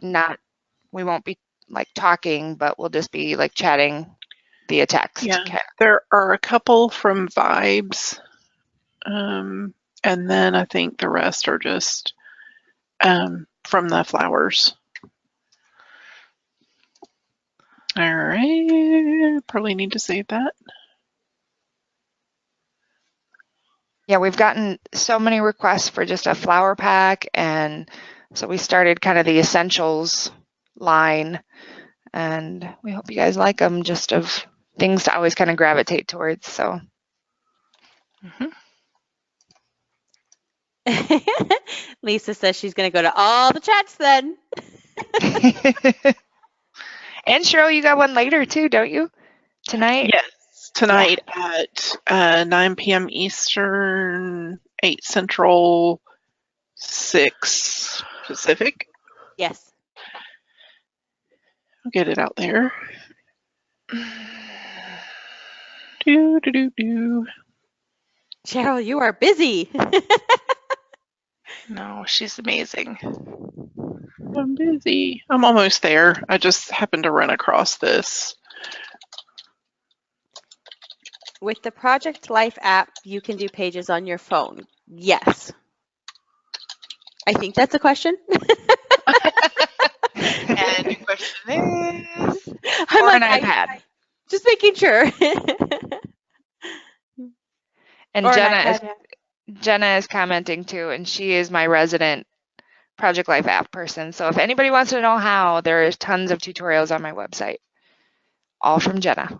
we won't be talking, but we'll just be chatting via text. Yeah. Okay. There are a couple from Vibes, and then I think the rest are just from the flowers. All right, probably need to save that. Yeah, we've gotten so many requests for just a flower pack, and so we started kind of the essentials line, and we hope you guys like them, just of things to always kind of gravitate towards. So Lisa says she's going to go to all the chats then. And Cheryl, you got one later too, don't you? Tonight? Yes, tonight at 9 p.m. Eastern, 8 Central, 6 Pacific. Yes. I'll get it out there. Do, do, do, do. Cheryl, you are busy. No, she's amazing. I'm busy. I'm almost there. I just happened to run across this. With the Project Life app, you can do pages on your phone. Yes. I think that's a question. And the question is, I'm Or like, an iPad. just making sure. And Or an Jenna iPad, yeah. Jenna is commenting too, and she is my resident Project Life app person. So if anybody wants to know how, there is tons of tutorials on my website. All from Jenna.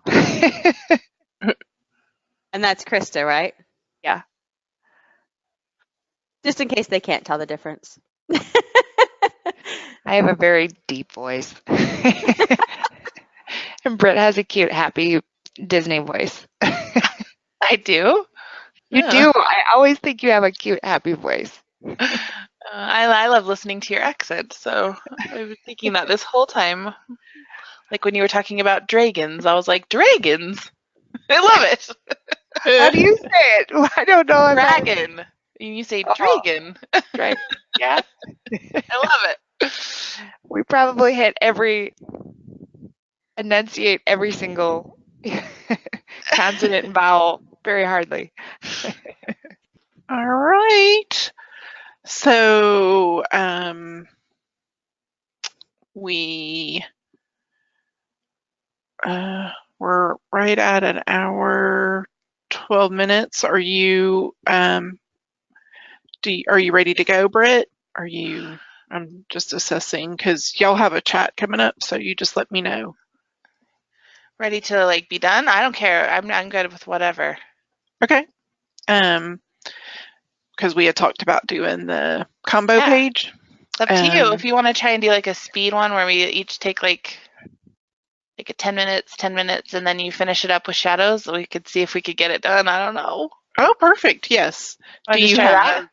And that's Krista, right? Yeah. Just in case they can't tell the difference. I have a very deep voice. And Britt has a cute, happy Disney voice. I do. You Yeah. do. I always think you have a cute, happy voice. I love listening to your accent, so I've been thinking that this whole time. Like when you were talking about dragons, I was like, dragons? I love it. How do you say it? I don't know. if I- Dragon. And you say Oh. dragon. Dragon. Yeah. I love it. We probably enunciate every single consonant and vowel very hardly. All right. So we're right at an hour, 12 minutes. Are you are you ready to go, Britt? I'm just assessing because y'all have a chat coming up, so you just let me know. Ready to like be done? I don't care. I'm good with whatever. Okay. Because we had talked about doing the combo Yeah. page. It's up to you. If you want to try and do like a speed one where we each take like a 10 minutes, and then you finish it up with shadows, we could see if we could get it done. I don't know. Oh, perfect. Yes. Wanna Do just you try have? that?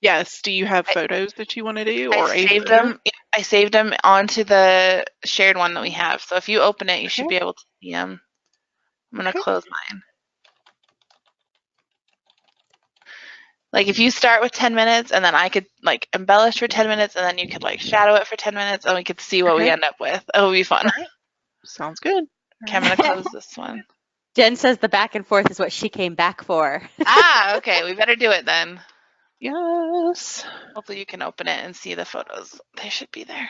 Yes. Do you have photos that you want to do, I or a saved photo? them. I saved them onto the shared one that we have. So if you open it, you should Okay. be able to see them. I'm gonna Okay. close mine. Like if you start with 10 minutes, and then I could like embellish for 10 minutes, and then you could like shadow it for 10 minutes, and we could see what we Okay. end up with. It would be fun. Sounds good. Okay, I'm gonna close this one. Jen says the back and forth is what she came back for. Okay, we better do it then. Yes. Hopefully you can open it and see the photos. They should be there.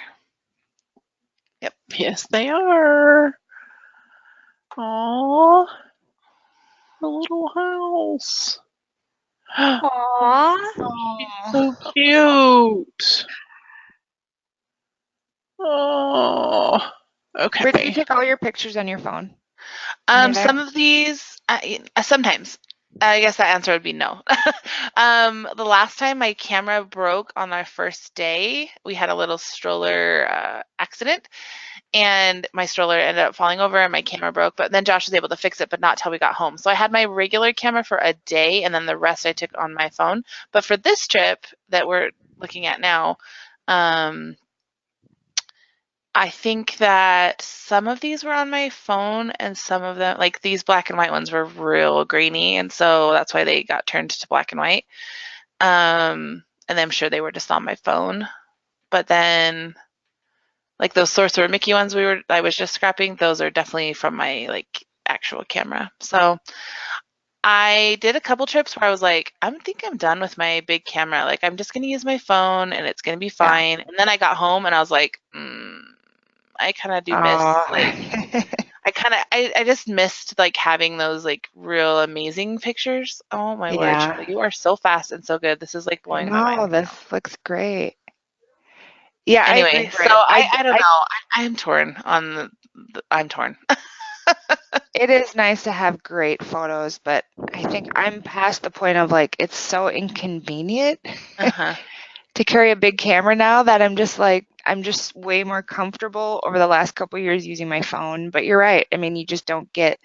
Yes, they are. Aww. The little house. Aww. So cute. Oh. Okay. Britt, do you take all your pictures on your phone? Some of these, sometimes. I guess that answer would be no. The last time my camera broke on our first day, we had a little stroller accident, and my stroller ended up falling over and my camera broke, but then Josh was able to fix it, but not till we got home. So I had my regular camera for a day, and then the rest I took on my phone. But for this trip that we're looking at now, I think that some of these were on my phone, and some of them, like these black and white ones, were real grainy, and so that's why they got turned to black and white. And I'm sure they were just on my phone. But then, like those Sorcerer Mickey ones I was just scrapping, those are definitely from my like actual camera. So I did a couple trips where I was like, I think I'm done with my big camera. Like I'm just gonna use my phone, and it's gonna be fine. And then I got home, and I was like, I kind of do miss like I just missed like having those like real amazing pictures. Oh my word, Yeah. Cheryl, you are so fast and so good. This is like blowing my mind. This looks great. Yeah, I Anyway, agree, so Britt. I don't know. I'm torn on I'm torn. It is nice to have great photos, but I think I'm past the point of like it's so inconvenient Uh-huh. to carry a big camera now that I'm just like I'm just way more comfortable over the last couple of years using my phone. But you're right. I mean, you just don't get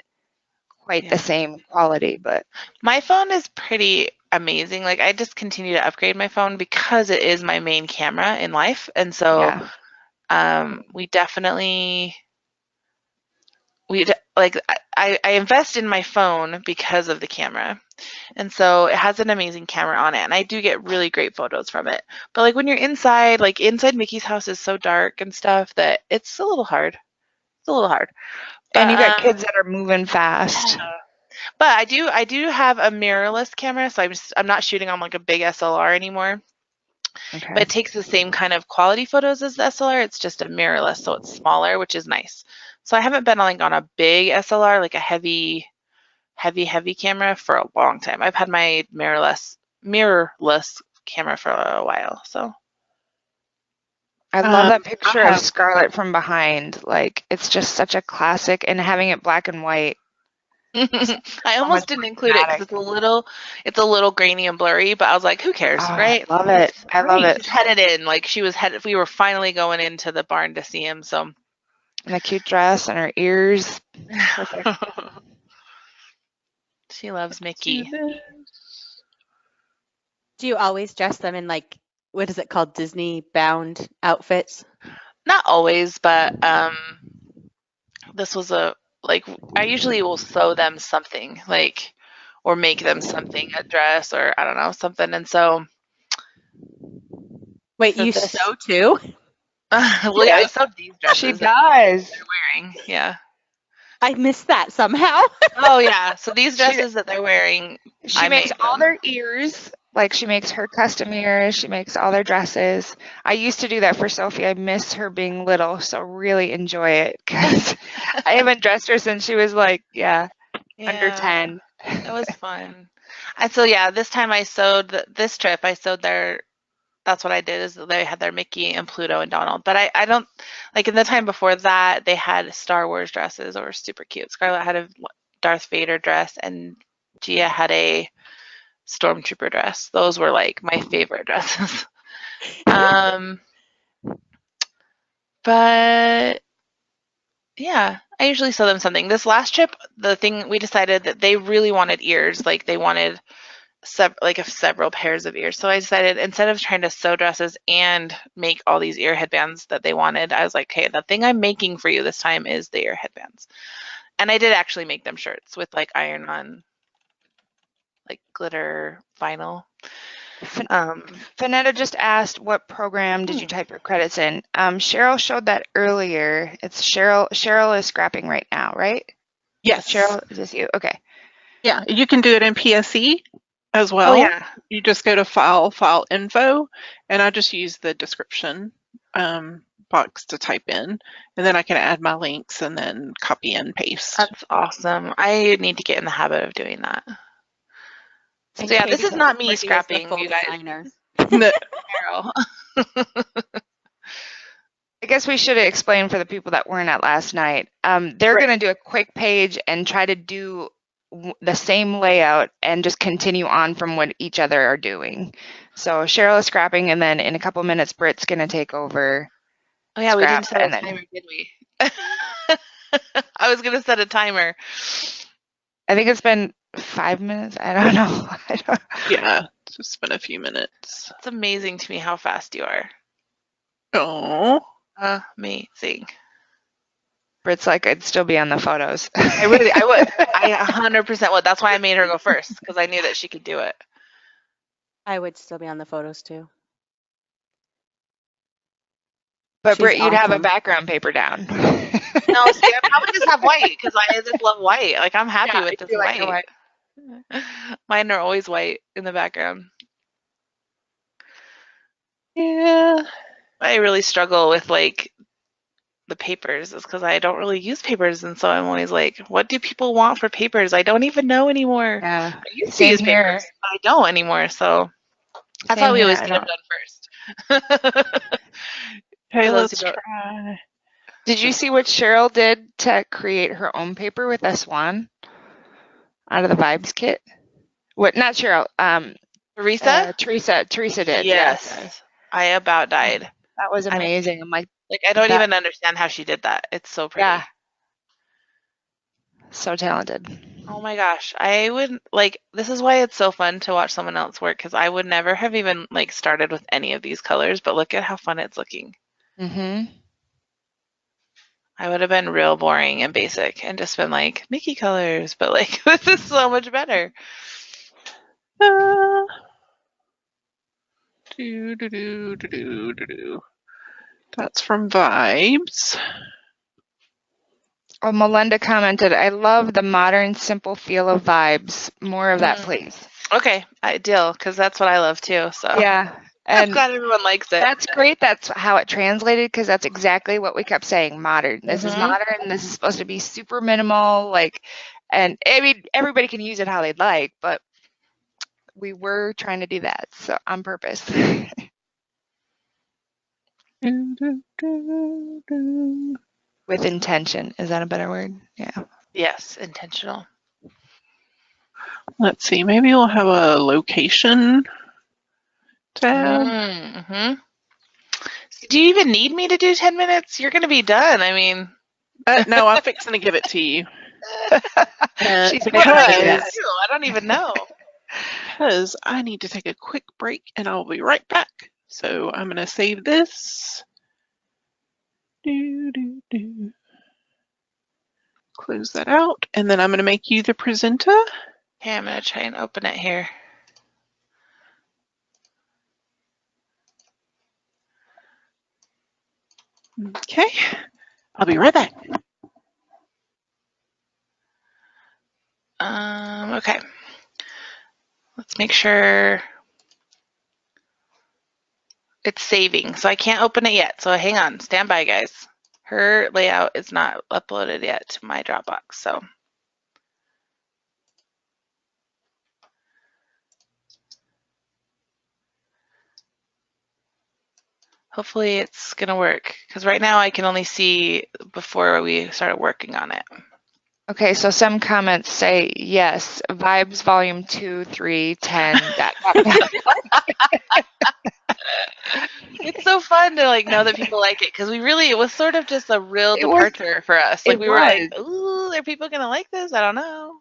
quite Yeah. the same quality. But My phone is pretty amazing. Like I just continue to upgrade my phone because it is my main camera in life. And so we definitely I invest in my phone because of the camera. And so it has an amazing camera on it, and I do get really great photos from it. But like when you're inside, like inside Mickey's house is so dark and stuff that it's a little hard. It's a little hard. and you got But, kids that are moving fast. but I do have a mirrorless camera, so I'm not shooting on like a big SLR anymore. Okay. But it takes the same kind of quality photos as the SLR. It's just a mirrorless, so it's smaller, which is nice. So I haven't been like on a big SLR, like a heavy camera for a long time. I've had my mirrorless camera for a while. So I love that I picture of have Scarlet from behind. Like, it's just such a classic, and having it black and white. I almost didn't include it because it's a little grainy and blurry, but I was like, who cares, Oh, right? I love it. I love Great. it. He's headed in. Like we were finally going into the barn to see him. So And a cute dress and her ears. Perfect. she loves do Mickey. this. Do you always dress them in like, what is it called, Disney bound outfits? Not always, but this was I usually will sew them something, like, or make them something, a dress or I don't know, something. And so Wait, for you this, sew too? well, yeah, I sewed these She dresses that does. they're wearing. Yeah. I missed that somehow. Oh yeah. So these She- dresses that they're wearing, She I makes made all them. their ears. Like, she makes her custom ears. She makes all their dresses. I used to do that for Sophie. I miss her being little, so really enjoy it because I haven't dressed her since she was like, under Yeah, 10. it was fun. And so yeah, this time I sewed this trip. I sewed their. That's what I did. Is they had their Mickey and Pluto and Donald, but I don't like in the time before that they had Star Wars dresses that were super cute. Scarlett had a Darth Vader dress and Gia had a Stormtrooper dress. Those were like my favorite dresses. But yeah, I usually sew them something. This last trip, the thing we decided that they really wanted ears, like they wanted several pairs of ears. So I decided instead of trying to sew dresses and make all these ear headbands that they wanted, I was like, okay, the thing I'm making for you this time is the ear headbands. And I did actually make them shirts with like iron-on, like glitter vinyl. Fanetta just asked, what program did you type your credits in? Cheryl showed that earlier. It's Cheryl. Cheryl is scrapping right now, right? Yes. Cheryl, is this you? Okay. Yeah, you can do it in PSE as well. Oh yeah. You just go to File Info, and I just use the description box to type in, and then I can add my links and then copy and paste. That's awesome. I need to get in the habit of doing that. So yeah, this is not me scrapping, you guys. Cheryl. I guess we should explain for the people that weren't at last night. They're Right. going to do a quick page and try to do the same layout and just continue on from what each other are doing. So Cheryl is scrapping, and then in a couple minutes, Britt's going to take over. Oh yeah, we Scrap, didn't set a and then- timer, did we? I was gonna set a timer. I think it's been 5 minutes. I don't know. Yeah, it's just been a few minutes. It's amazing to me how fast you are. Oh, Amazing. Britt's like, I'd still be on the photos. I would. I 100% would. That's why I made her go first, because I knew that she could do it. I would still be on the photos too. But She's Britt, you'd have a awesome. background paper down. No, see, I probably just have white, because I just love white. Like, I'm happy Yeah, with I this do like the white. Mine are always white in the background. yeah. I really struggle with, like, the papers is because I don't really use papers, and so I'm always like, what do people want for papers? I don't even know anymore. Yeah. I used to Same use here. papers, but I don't anymore, so that's Same why we here, always I get them done first. Okay, For those let's who don't- try. Did you see what Cheryl did to create her own paper with a swan out of the Vibes kit? What? Not Cheryl. Teresa? Teresa did. Yes. I about died. That was I mean, amazing. I'm like, I don't that- even understand how she did that. It's so pretty. yeah, so talented. Oh my gosh. I would this is why it's so fun to watch someone else work because I would never have even started with any of these colors, but look at how fun it's looking. Mm-hmm. I would have been real boring and basic and just been like Mickey colors, but this is so much better. That's from Vibes. Oh, Melinda commented, I love the modern, simple feel of Vibes. More of that, please. Okay, ideal, because that's what I love too. So Yeah. I'm And glad everyone likes it. that's great. That's how it translated because that's exactly what we kept saying. Modern. This is modern. This is supposed to be super minimal. And I mean, everybody can use it how they'd like, but we were trying to do that. So on purpose. With intention. Is that a better word? Yeah. Yes, intentional. Let's see. Maybe we'll have a location tab. Mm-hmm. Do you even need me to do 10 minutes? You're going to be done. I mean, No, I'm fixing to give it to you. She's what am I because, going to do? I don't even know. because I need to take a quick break and I'll be right back. So I'm going to save this. Close that out. And then I'm going to make you the presenter. Okay, I'm going to try and open it here. Okay. I'll be right back. Okay. Let's make sure it's saving. So I can't open it yet. So hang on. Stand by, guys. Her layout is not uploaded yet to my Dropbox. So hopefully it's going to work. Because right now I can only see before we started working on it. Okay, so some comments say yes, Vibes Volume 2, 3, 10. It's so fun to know that people like it because it was sort of just a real departure for us. We were like, ooh, are people gonna like this? I don't know.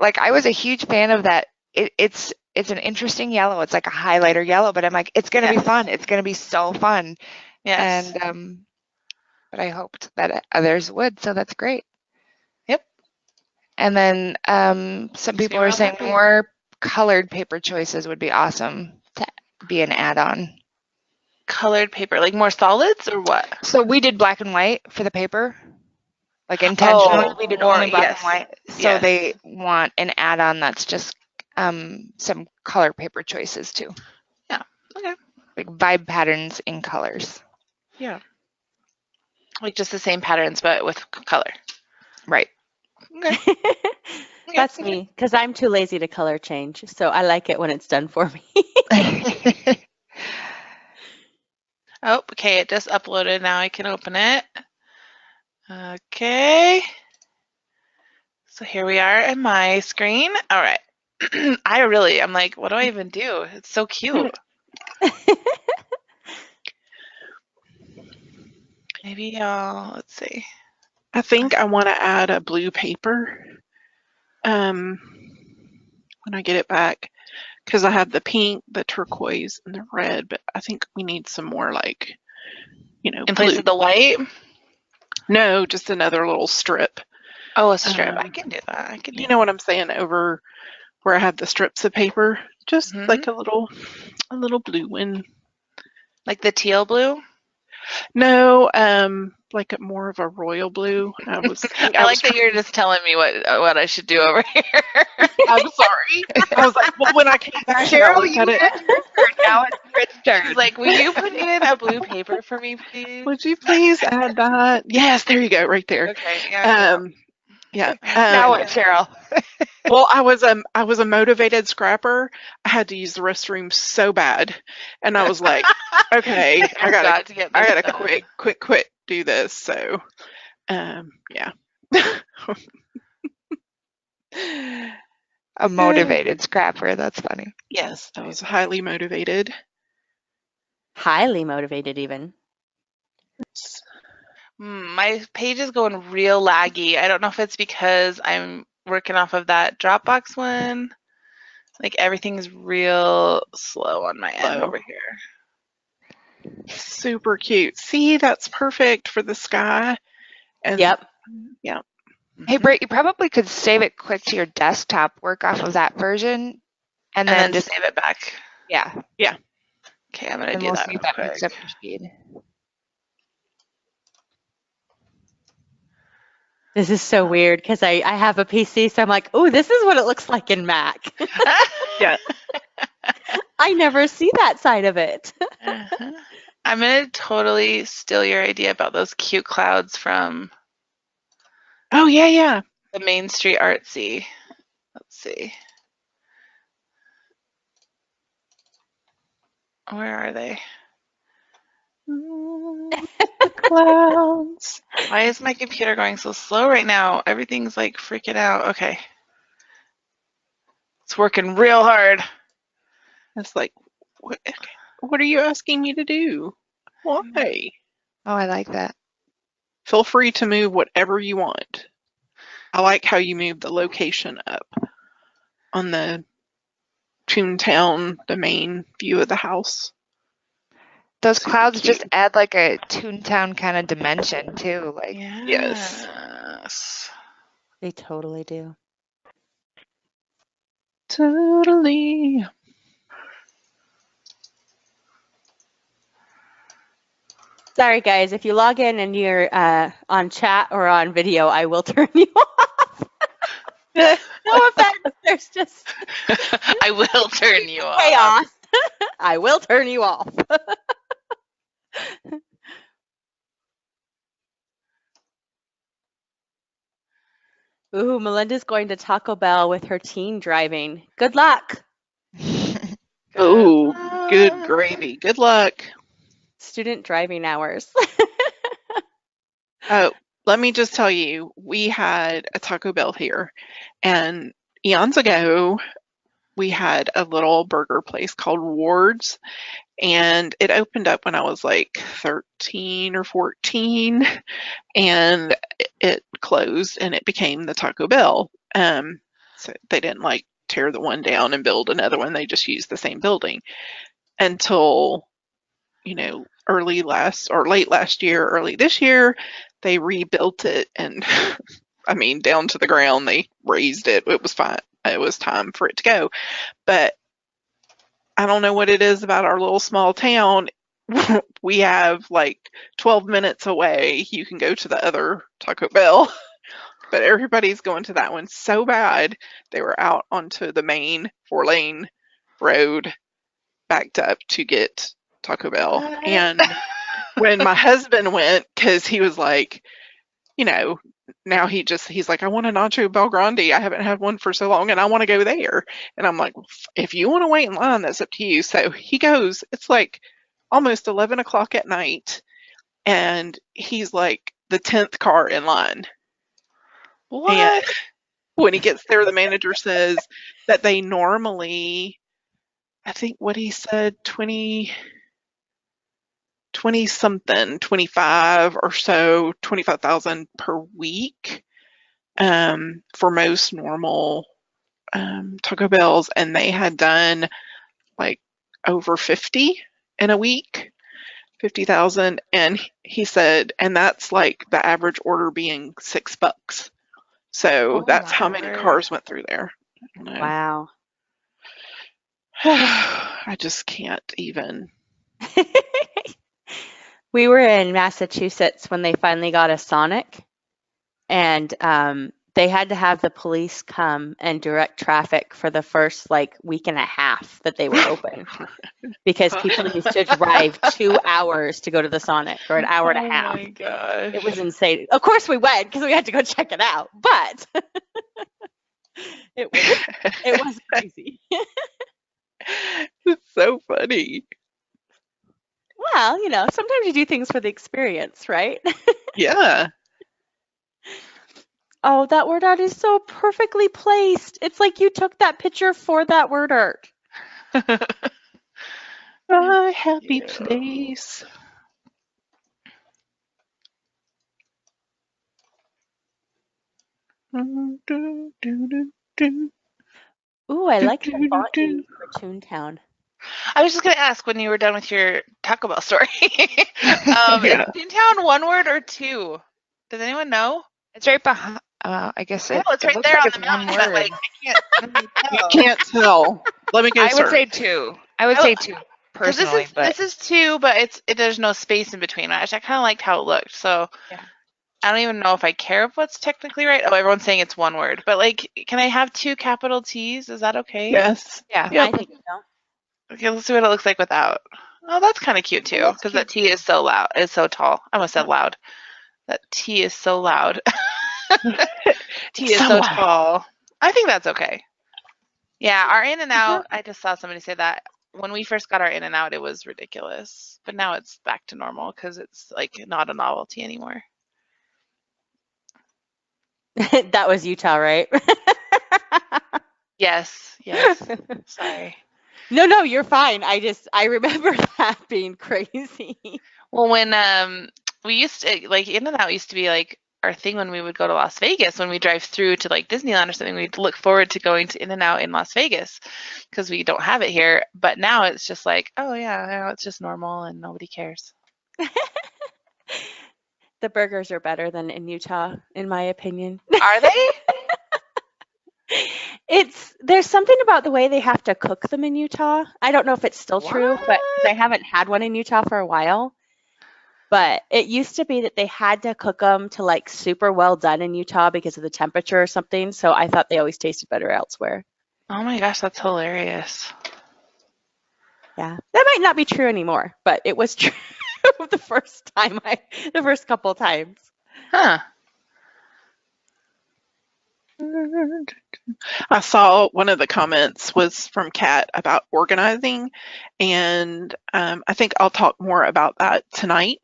I was a huge fan of that. It's an interesting yellow. It's like a highlighter yellow, but I'm like, it's gonna be fun. It's gonna be so fun. Yes. And but I hoped that others would, so that's great. Yep. And then some people are saying more colored paper choices would be awesome to be an add-on. Colored paper, like more solids or what? So we did black and white for the paper. Intentionally, we did only black and white. So they want an add-on that's just some color paper choices too. Yeah. Okay. Like vibe patterns in colors. Yeah. Like just the same patterns, but with color. Right. Okay. That's me, because I'm too lazy to color change. So I like it when it's done for me. Oh, okay. It just uploaded. Now I can open it. Okay. So here we are in my screen. All right. I'm like, what do I even do? It's so cute. Maybe let's see. I think I want to add a blue paper when I get it back because I have the pink, the turquoise, and the red, but I think we need some more in place of the white? No, just another little strip. Oh, a strip. I can do that. You know what I'm saying? Over where I have the strips of paper, just like a little blue one. Like the teal blue? No, like more of a royal blue. I like that you're just telling me what I should do over here. I'm sorry. I was like, well, when I came back, Cheryl, you had your turn. Now it's Britt's turn. She's like, will you put in a blue paper for me, please? Would you please add that? Yes, there you go, right there. Okay. Yeah. Yeah. Now what, Cheryl? Well, I was a motivated scrapper. I had to use the restroom so bad, and I was like, okay, I gotta quick do this. So, yeah. A motivated scrapper. That's funny. Yes, I was highly motivated. Highly motivated even. My page is going real laggy. I don't know if it's because I'm working off of that Dropbox one. Like everything's real slow on my end Slow. over here. Super cute. See, that's perfect for the sky. And Yep. yeah. Hey, Britt, you probably could save it quick to your desktop, work off of that version, and And then then save it back. yeah, Okay, I'm gonna and do we'll that see real if that quick. picks up your speed. This is so weird because I have a PC, so I'm like, oh, this is what it looks like in Mac. Yeah. I never see that side of it. Uh-huh. I'm gonna totally steal your idea about those cute clouds from Oh, yeah. the Main Street Artsy. Let's see. Where are they? The clouds. Why is my computer going so slow right now? Everything's like freaking out. Okay. It's working real hard. It's like, what are you asking me to do? Why? Oh, I like that. Feel free to move whatever you want. I like how you move the location up on the Toontown, the main view of the house. Those Super clouds cute. just add like a Toontown kind of dimension too. Like, Yes. Yes. They totally do. Totally. Sorry, guys. If you log in and you're on chat or on video, I will turn you off. No offense. There's just I will turn you off. chaos. I will turn you off. Ooh, Melinda's going to Taco Bell with her teen driving. Good luck. Oh, good gravy. Good luck. Student driving hours. Oh, let me just tell you, we had a Taco Bell here, and eons ago, we had a little burger place called Ward's, and it opened up when I was like 13 or 14, and it closed, and it became the Taco Bell. So they didn't like tear the one down and build another one. They just used the same building until, late last year, early this year, they rebuilt it, and I mean, down to the ground. They raised it. It was fine. It was time for it to go. But I don't know what it is about our little small town. We have like 12 minutes away. You can go to the other Taco Bell, but everybody's going to that one so bad. They were out onto the main 4-lane road, backed up to get Taco Bell. And when my husband went, because he was like, now he's like, I want a Nacho Bel Grande. I haven't had one for so long and I want to go there. And I'm like, if you want to wait in line, that's up to you. So he goes, it's like almost 11 o'clock at night, and he's like the 10th car in line. What? And when he gets there, the manager says that they normally, I think what he said, 20 something, 25 or so, 25,000 per week for most normal Taco Bells, and they had done like over 50 in a week, 50,000. And he said, and that's like the average order being $6. So that's how many cars went through there. I don't know. Wow. I just can't even. We were in Massachusetts when they finally got a Sonic, and they had to have the police come and direct traffic for the first week and a half that they were open because people used to drive 2 hours to go to the Sonic, or an hour and a half. Oh my gosh. It was insane. Of course we went because we had to go check it out, but it was crazy. It's so funny. Well, sometimes you do things for the experience, right? Yeah. Oh, that word art is so perfectly placed. It's like you took that picture for that word art. My happy you. place. Do, do, do, do, Ooh, I do, like do, the do, font you do. used for Toontown. I was just gonna ask when you were done with your Taco Bell story. Yeah. Is Toontown one word or two? Does anyone know? It's right behind. I guess I know it it's right looks there like on it's the one mountain, but like word. I can't really You tell. can't tell. Let me go I would search. say two. I would I- say two Because personally, but this is two, but there's no space in between. I kind of liked how it looked. So Yeah. I don't even know if I care if what's technically right. Oh, everyone's saying it's one word, but like, can I have two capital T's? Is that okay? Yes. yeah. Yep. I think so. Okay, let's see what it looks like without. Oh, that's kind of cute too, that's because cute. that T is so loud. It's so tall. I almost said loud. That T is so loud. T It's is so so loud. tall. I think that's okay. Yeah, our In and Out. I just saw somebody say that when we first got our In and Out, it was ridiculous, but now it's back to normal because it's like not a novelty anymore. That was Utah, right? Yes, yes. Sorry. No, you're fine. I remember that being crazy. Well, when we used to like In and Out used to be like our thing when we would go to Las Vegas. When we drive through to like Disneyland or something, we'd look forward to going to In and Out in Las Vegas because we don't have it here. But now it's just like, oh yeah, now it's just normal and nobody cares. The burgers are better than in Utah, in my opinion. Are they? There's something about the way they have to cook them in Utah. I don't know if it's still true, but 'cause I haven't had one in Utah for a while. But it used to be that they had to cook them to like super well done in Utah because of the temperature or something. So I thought they always tasted better elsewhere. Oh my gosh, that's hilarious. Yeah, that might not be true anymore, but it was true the first couple times. Huh. I saw one of the comments was from Kat about organizing, and I think I'll talk more about that tonight.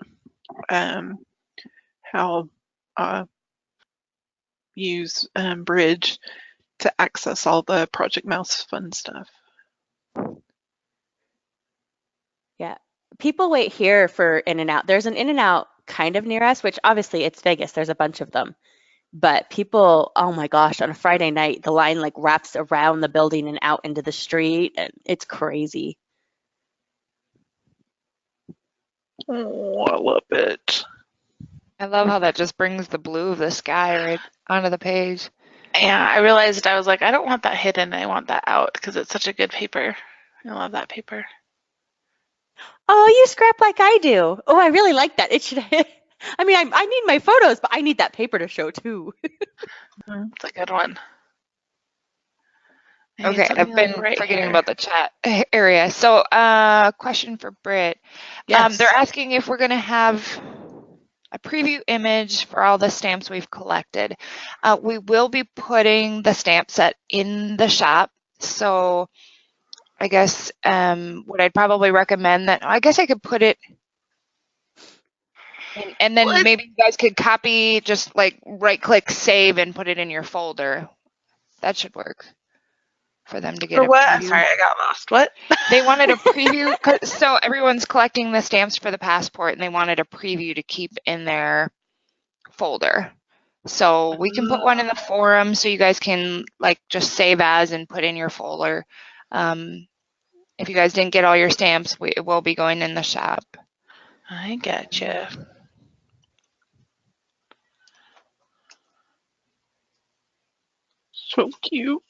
How use Bridge to access all the Project Mouse fun stuff. Yeah, people wait here for In and Out. There's an In and Out kind of near us, which obviously it's Vegas. There's a bunch of them. But people, oh my gosh, on a Friday night, the line like wraps around the building and out into the street, and it's crazy. Oh, I love it. I love how that just brings the blue of the sky right onto the page. Yeah, I realized I was like, I don't want that hidden. I want that out because it's such a good paper. I love that paper. Oh, you scrap like I do. Oh, I really like that. It should. I mean, I need my photos, but I need that paper to show too. It's a good one. I need Okay, something I've like been right forgetting here. about the chat area. So, question for Britt. Yes. They're asking if we're going to have a preview image for all the stamps we've collected. We will be putting the stamp set in the shop. So, I guess what I'd probably recommend that, I guess I could put it, and then Well, maybe you guys could copy, just like right click save and put it in your folder. That should work for them to get For a what? preview. Sorry, I got lost. What? They wanted a preview, so everyone's collecting the stamps for the passport, and they wanted a preview to keep in their folder. So we can put one in the forum so you guys can like just save as and put in your folder. If you guys didn't get all your stamps, it will be going in the shop. I gotcha. So cute.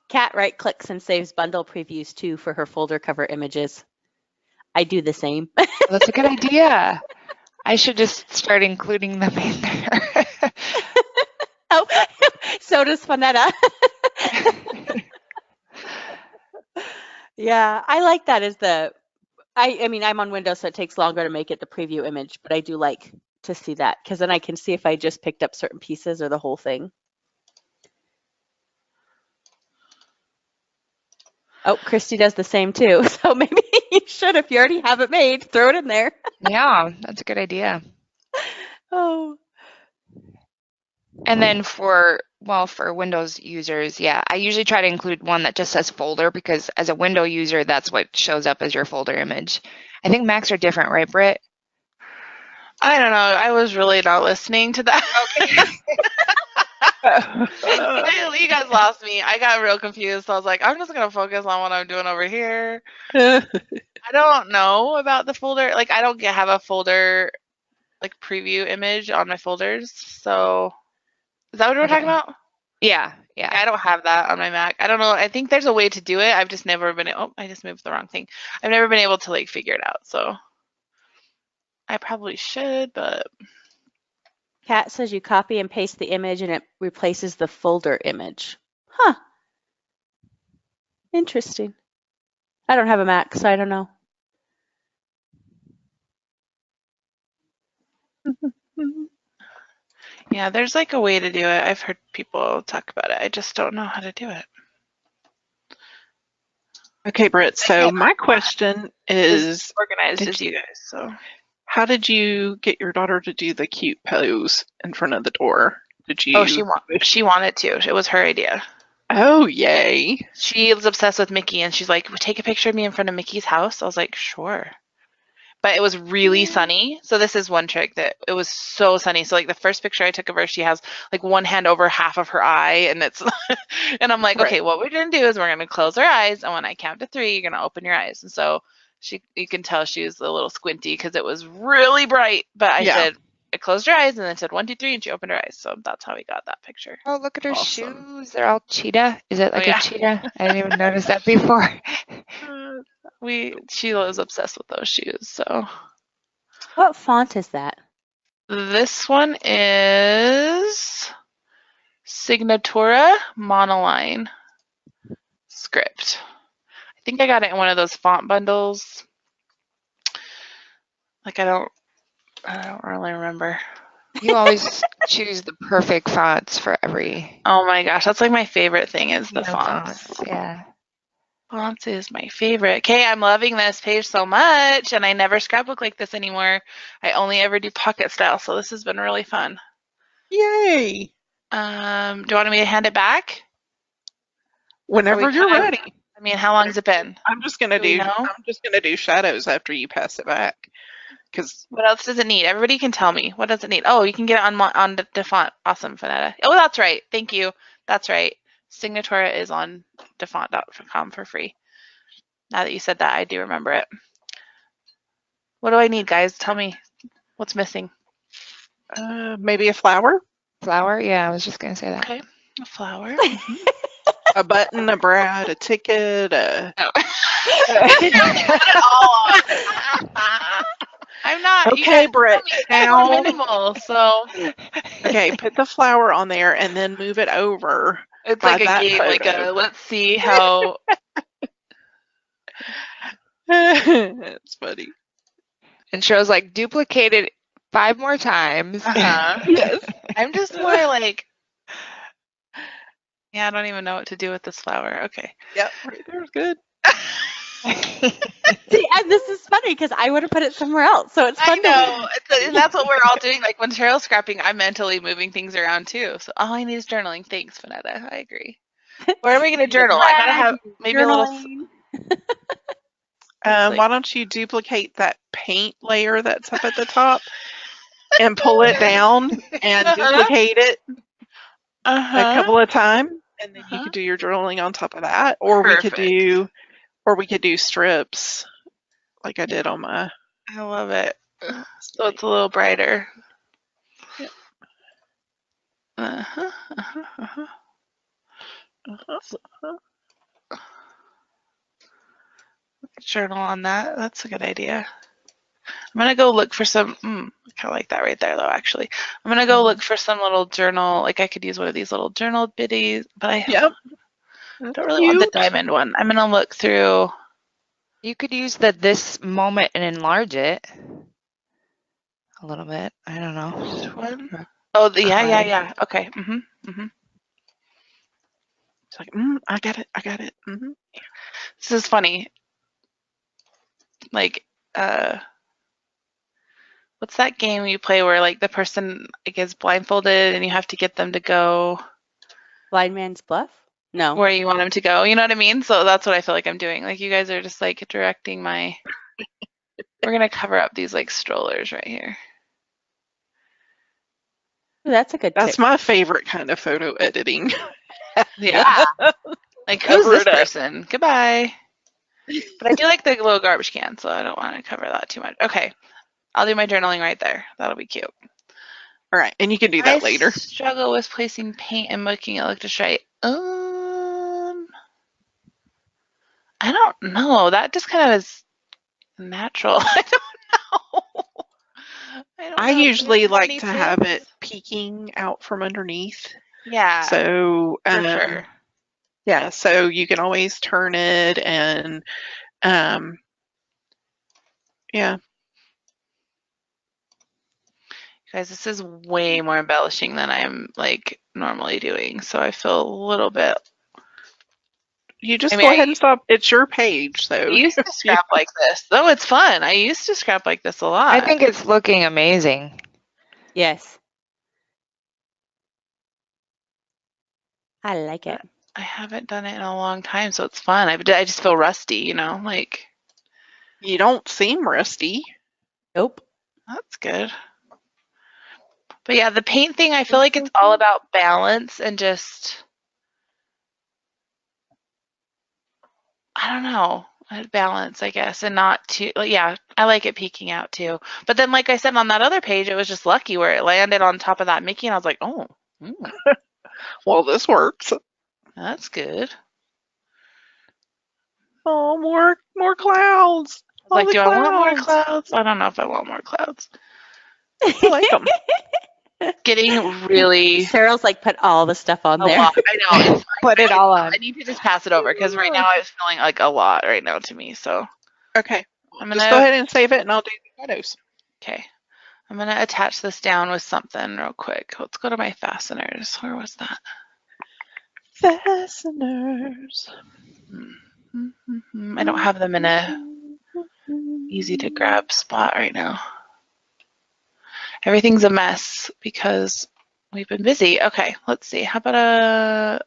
Kat right clicks and saves bundle previews too for her folder cover images. I do the same. That's a good idea. I should just start including them in there. Oh, so does Fanetta. Yeah, I like that as I mean, I'm on Windows, so it takes longer to make it the preview image, but I do like to see that because then I can see if I just picked up certain pieces or the whole thing. Oh, Christy does the same too. So maybe you should, if you already have it made, throw it in there. Yeah, that's a good idea. Oh. And then for well, for Windows users, yeah, I usually try to include one that just says folder because as a window user, that's what shows up as your folder image. I think Macs are different, right, Britt? I don't know. I was really not listening to that. Okay. You guys lost me. I got real confused. So I was like, I'm just gonna focus on what I'm doing over here. I don't know about the folder. Like, I don't have a folder like preview image on my folders. So is that what we're talking about? Yeah, Yeah, yeah. I don't have that on my Mac. I don't know. I think there's a way to do it. I've just never been. Oh, I just moved the wrong thing. I've never been able to like figure it out. So I probably should, but Kat says you copy and paste the image and it replaces the folder image. Huh. Interesting. I don't have a Mac, so I don't know. yeah, there's like a way to do it. I've heard people talk about it. I just don't know how to do it. Okay, Britt. So my question is, Organized did as you guys. So how did you get your daughter to do the cute pose in front of the door? Did you? oh, she wanted to. It was her idea. Oh, yay! She was obsessed with Mickey, and she's like, "Take a picture of me in front of Mickey's house." I was like, "Sure." But it was really sunny. So this is one trick that it was so sunny. So like the first picture I took of her, she has like one hand over half of her eye, and it's and I'm like, Right. okay, what we're gonna do is we're gonna close our eyes, and when I count to 3, you're gonna open your eyes. And so you can tell she was a little squinty because it was really bright. But I said, I closed her eyes and then said 1, 2, 3, and she opened her eyes. So that's how we got that picture. Oh, look at her Awesome. shoes. They're all cheetah. Is it like yeah. a cheetah? I didn't even notice that before. She was obsessed with those shoes. So What font is that? this one is Signatura Monoline script. I think I got it in one of those font bundles. Like I don't really remember. You always choose the perfect fonts for every Oh my gosh, that's like my favorite thing is the fonts. Yeah. Fonts is my favorite. Okay, I'm loving this page so much, and I never scrapbook like this anymore. I only ever do pocket style, so this has been really fun. Yay! Do you want me to hand it back? Whenever you're ready. I mean, how long has it been? I'm just gonna Do we do. know? I'm just gonna do shadows after you pass it back. Because What else does it need? Everybody can tell me. What does it need? Oh, you can get it on the font. Awesome, Fanetta. Oh, that's right. Thank you. That's right. Signatura is on defont.com for free. Now that you said that, I do remember it. What do I need, guys? Tell me what's missing. maybe a flower, Flower? Yeah, I was just going to say that. Okay, a flower. a button, a brad, a ticket. No. Put it all on. I'm not. Okay, Britt. Now Now, minimal, so okay, put the flower on there and then move it over. it's By like a that game. Like photo. a let's see how. It's funny. And Cheryl's like, duplicate it 5 more times. Yes. I'm just more like. Yeah, I don't even know what to do with this flower. Okay. Yep. Right there's good. See, and this is funny because I would have put it somewhere else. So it's I fun. know. And that's what we're all doing. Like when Cheryl's scrapping, I'm mentally moving things around too. So all I need is journaling. Thanks, Fanetta. I agree. Where are we going to journal? I gotta have maybe a little. Why don't you duplicate that paint layer that's up at the top and pull it down and duplicate it a couple of times, and then you could do your journaling on top of that, or we could do strips like I did on my. I love it. So it's a little brighter. Yep. Journal on that. That's a good idea. I'm gonna go look for some. I kind of like that right there, though. Actually, I'm gonna go look for some little journal. Like I could use one of these little journal bitties, but I don't really want the diamond one. I'm gonna look through. You could use this moment and enlarge it a little bit. I don't know. Which one? Oh, yeah. Okay. It's like, I got it. This is funny. Like, what's that game you play where like the person is blindfolded and you have to get them to go? Blind Man's Bluff? No. where you want him to go. You know what I mean? So that's what I feel like I'm doing. Like you guys are just like directing my. We're gonna cover up these like strollers right here. Ooh, that's a good That's tip. my favorite kind of photo editing. Yeah. Like who's Cover this it up. person? Goodbye. But I do like the little garbage can, so I don't want to cover that too much. Okay. I'll do my journaling right there. That'll be cute. All right, and you can do that later. Struggle with placing paint and making it look just right. I don't know. That just kind of is natural. I don't know. I Do you usually have like any to have it tips? peeking out from underneath. Yeah, So for sure. yeah, so you can always turn it and yeah. Guys, this is way more embellishing than I'm like normally doing, so I feel a little bit. You just I mean, go ahead and stop. It's your page, I so used to scrap like this. Though it's fun. I used to scrap like this a lot. I think it's looking amazing. Yes. I like it. I haven't done it in a long time, so it's fun. I just feel rusty, you know, like you don't seem rusty. Nope. that's good. But yeah, the paint thing, I feel like it's all about balance and just, I don't know, balance, I guess, and not too, yeah, I like it peeking out too. But then, like I said, on that other page, it was just lucky where it landed on top of that Mickey, and I was like, oh, Well, this works. that's good. Oh, more clouds. I was like, All the do I want more clouds. clouds? I don't know if I want more clouds. I like them. Getting really Cheryl's like put all the stuff on a there. lot. I know. It's, Put it all on. I need to just pass it over because right now I was feeling like a lot right now to me. So Okay, I'm just gonna go ahead and save it, and I'll do the photos. okay. I'm gonna attach this down with something real quick. Let's go to my fasteners. Where was that? Fasteners. I don't have them in a easy to grab spot right now. Everything's a mess because we've been busy. Okay, let's see. How about a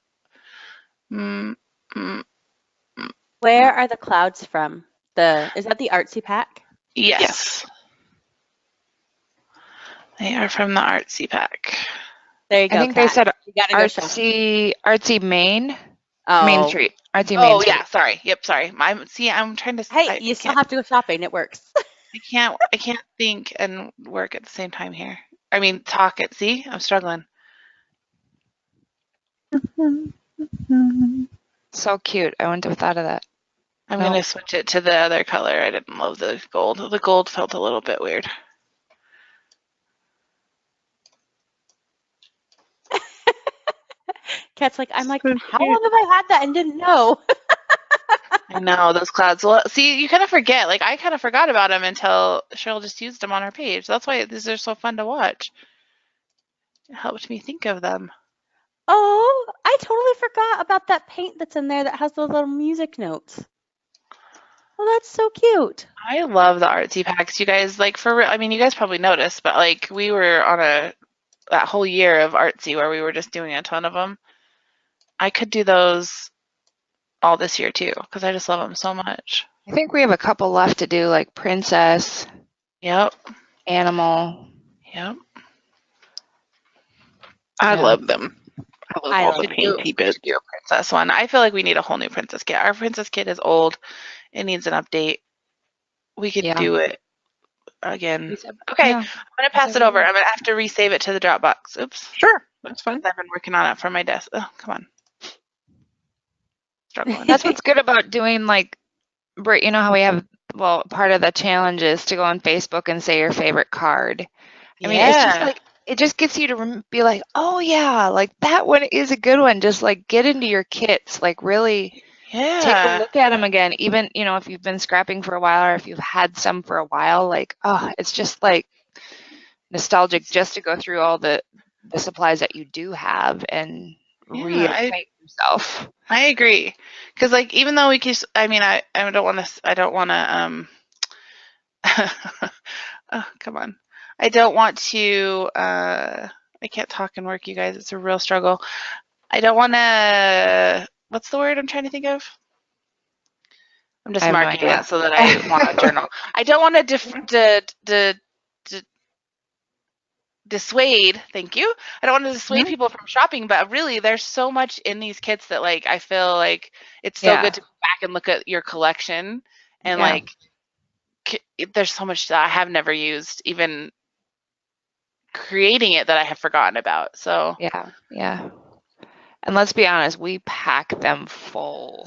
Where are the clouds from? Is that the artsy pack? yes. They are from the artsy pack. There you go. I think they Kat. said You gotta go shopping. artsy Main Oh. Street. Artsy Main Oh Street. yeah, sorry. Yep, sorry. I'm trying to. Hey, you still have to go shopping. It works. I can't think and work at the same time here. I mean, talk it. See, I'm struggling. So cute. I wouldn't have thought of that. I'm No. gonna switch it to the other color. I didn't love the gold. The gold felt a little bit weird. Kat's like, I'm like, So how cute. long have I had that and didn't know? I know those clouds. Well, see, you kind of forget. Like I kind of forgot about them until Cheryl just used them on her page. That's why these are so fun to watch. It helped me think of them. Oh, I totally forgot about that paint that's in there that has those little music notes. Oh, that's so cute. I love the artsy packs, you guys. Like for real. I mean, you guys probably noticed, but like we were on that whole year of artsy where we were just doing a ton of them. I could do those all this year too because I just love them so much. I think we have a couple left to do, like Princess, Yep. Animal. Yep. I Yeah. love them. I love I all love the them. painty bits. Do a princess one. I feel like we need a whole new princess kit. Our princess kit is old. It needs an update. We could Yeah. do it again. Okay, Yeah. I'm gonna pass it over. I'm gonna have to resave it to the Dropbox. Oops. Sure, that's fine. I've been working on it from my desk. Oh, come on. Struggling. That's what's good about doing, like, Britt, you know how we have, well, part of the challenge is to go on Facebook and say your favorite card. I mean, it's just like, it just gets you to be like, oh yeah, like that one is a good one. Just like get into your kits, like really take a look at them again. Even, you know, if you've been scrapping for a while or if you've had some for a while, like, oh, it's just like nostalgic just to go through all the supplies that you do have and reacquaint yourself. I agree. Because like even though we can, I mean, I don't want to, oh, come on. I don't want to, I can't talk and work, you guys. It's a real struggle. I don't want to. What's the word I'm trying to think of? I'm just I have no marking idea. it so that I want a journal. I don't want to dissuade. Thank you. I don't want to dissuade people from shopping, but really, there's so much in these kits that like I feel like it's so Yeah. good to go back and look at your collection and Yeah. like there's so much that I have never used, even creating it, that I have forgotten about. So Yeah. Yeah. And let's be honest, we pack them full.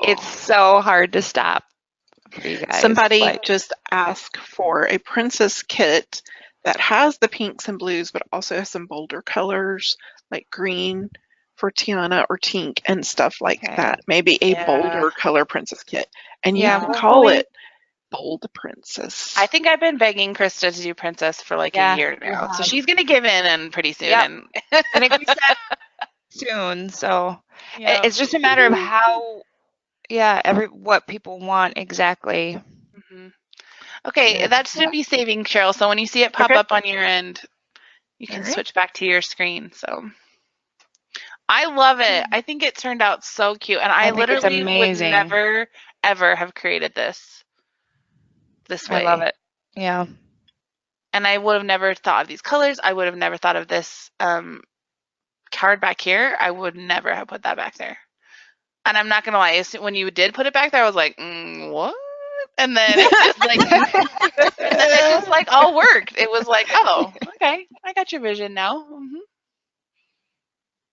It's so hard to stop for you guys. Somebody Like, just asked for a princess kit that has the pinks and blues, but also has some bolder colors like green for Tiana or Tink and stuff like Okay. that. Maybe a Yeah. bolder color princess kit. And you Yeah, can we'll call really- it Bold Princess. I think I've been begging Krista to do princess for like Yeah, a year you now. So have. she's gonna give in and pretty soon. Yep. And I think we said soon. So yeah. it's just a matter of how, what people want exactly. Mhm. Okay, Yeah. that should be saving, Cheryl. So when you see it pop Okay. up on your end, you can Alright. switch back to your screen. So I love it. I think it turned out so cute, and I think it's literally would amazing. never ever have created this way. I love it. Yeah. And I would have never thought of these colors. I would have never thought of this card back here. I would never have put that back there. And I'm not gonna lie, when you did put it back there, I was like, what? And then it just like, and then it just like all worked. It was like, oh, okay, I got your vision now.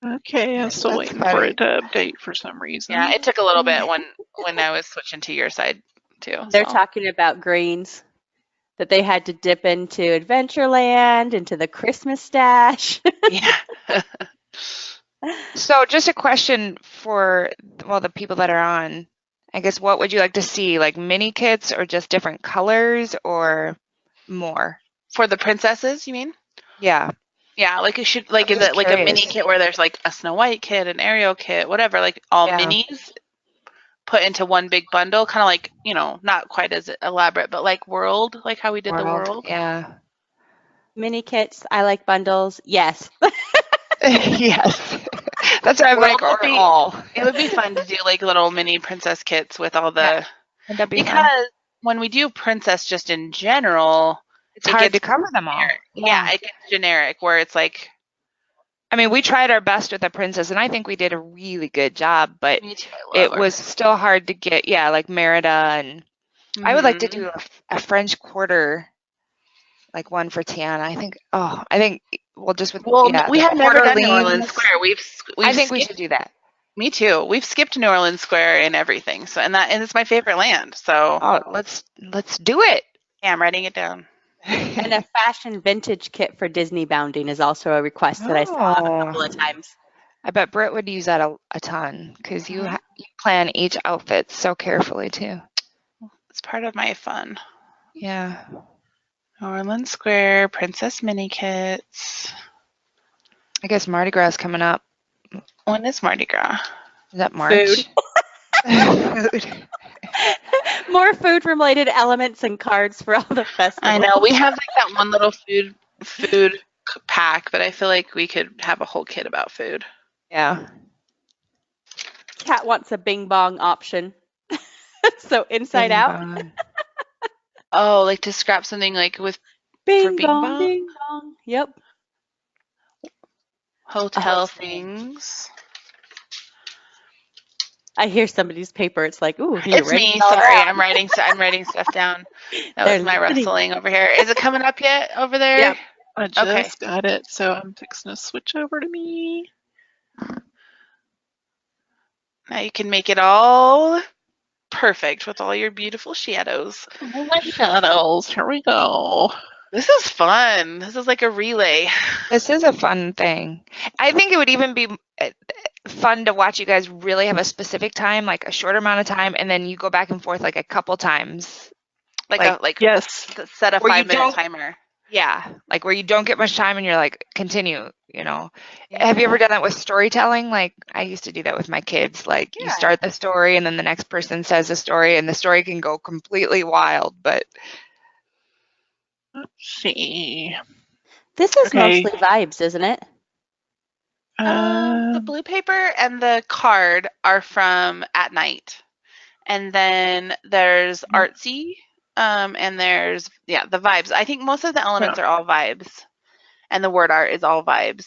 Okay, I'm still That's waiting for funny. it to update for some reason. Yeah, it took a little bit when I was switching to your side too. They're so. talking about greens that they had to dip into Adventureland, into the Christmas stash. Yeah. So just a question for, the people that are on. I guess what would you like to see? Like mini kits or just different colors or more? For the princesses, you mean? Yeah. Yeah, like it should like I'm is just it like a mini curious. kit where there's like a Snow White kit, an Ariel kit, whatever, like all Yeah. minis put into one big bundle, kind of like, not quite as elaborate, but like world, like how we did the world. Yeah. Mini kits, I like bundles. Yes. Yes. That's what I'm like, World would or be- all. It would be fun to do like little mini princess kits with all the Yeah. That'd be fun. because when we do princess just in general, It's it hard gets to cover them all. generic. Yeah, it gets generic where it's like I mean, we tried our best with the princess, and I think we did a really good job, but me too. I love it her. was still hard to get, like Merida, and I would like to do a French Quarter, like one for Tiana. I think just with Well, we the have never Port done New Orleans. Orleans Square. We've I think we skipped- should do that. Me too. We've skipped New Orleans Square and everything. So and it's my favorite land. So Oh, let's do it. yeah, I'm writing it down. And a fashion vintage kit for Disney bounding is also a request that I saw a couple of times. I bet Britt would use that a ton because you plan each outfit so carefully too. It's part of my fun. Yeah. New Orleans Square, Princess Mini Kits. I guess Mardi Gras is coming up. When is Mardi Gras? Is that March? Food. More food-related elements and cards for all the festivals. I know. We have like that one little food pack, but I feel like we could have a whole kit about food. Yeah. Kat wants a bing bong option. So inside out. Bing Oh, like to scrap something like with Bing Bing bong, bong? bing bong. Yep. hotel things. I hear somebody's paper. It's like, ooh, you're It's ready me. to all Sorry, that. I'm writing stuff down. That They're was my listening. rustling over here. Is it coming up yet over there? Yep. I just Okay. got it, so I'm fixing to switch over to me. Now you can make it all perfect with all your beautiful shadows. Oh, my shadows. Here we go. This is fun. This is like a relay. This is a fun thing. I think it would even be fun to watch you guys really have a specific time, like a shorter amount of time, and then you go back and forth like a couple times. Yes. Set a Where you 5-minute don't- timer. Yeah, like where you don't get much time and you're like, continue, Have you ever done that with storytelling? Like I used to do that with my kids. Like you Yeah. start the story and then the next person says a story and the story can go completely wild, but Let's see. This is Okay. mostly vibes, isn't it? The blue paper and the card are from At Night. And then there's Artsy, and there's, the vibes. I think most of the elements are all vibes. And the word art is all vibes.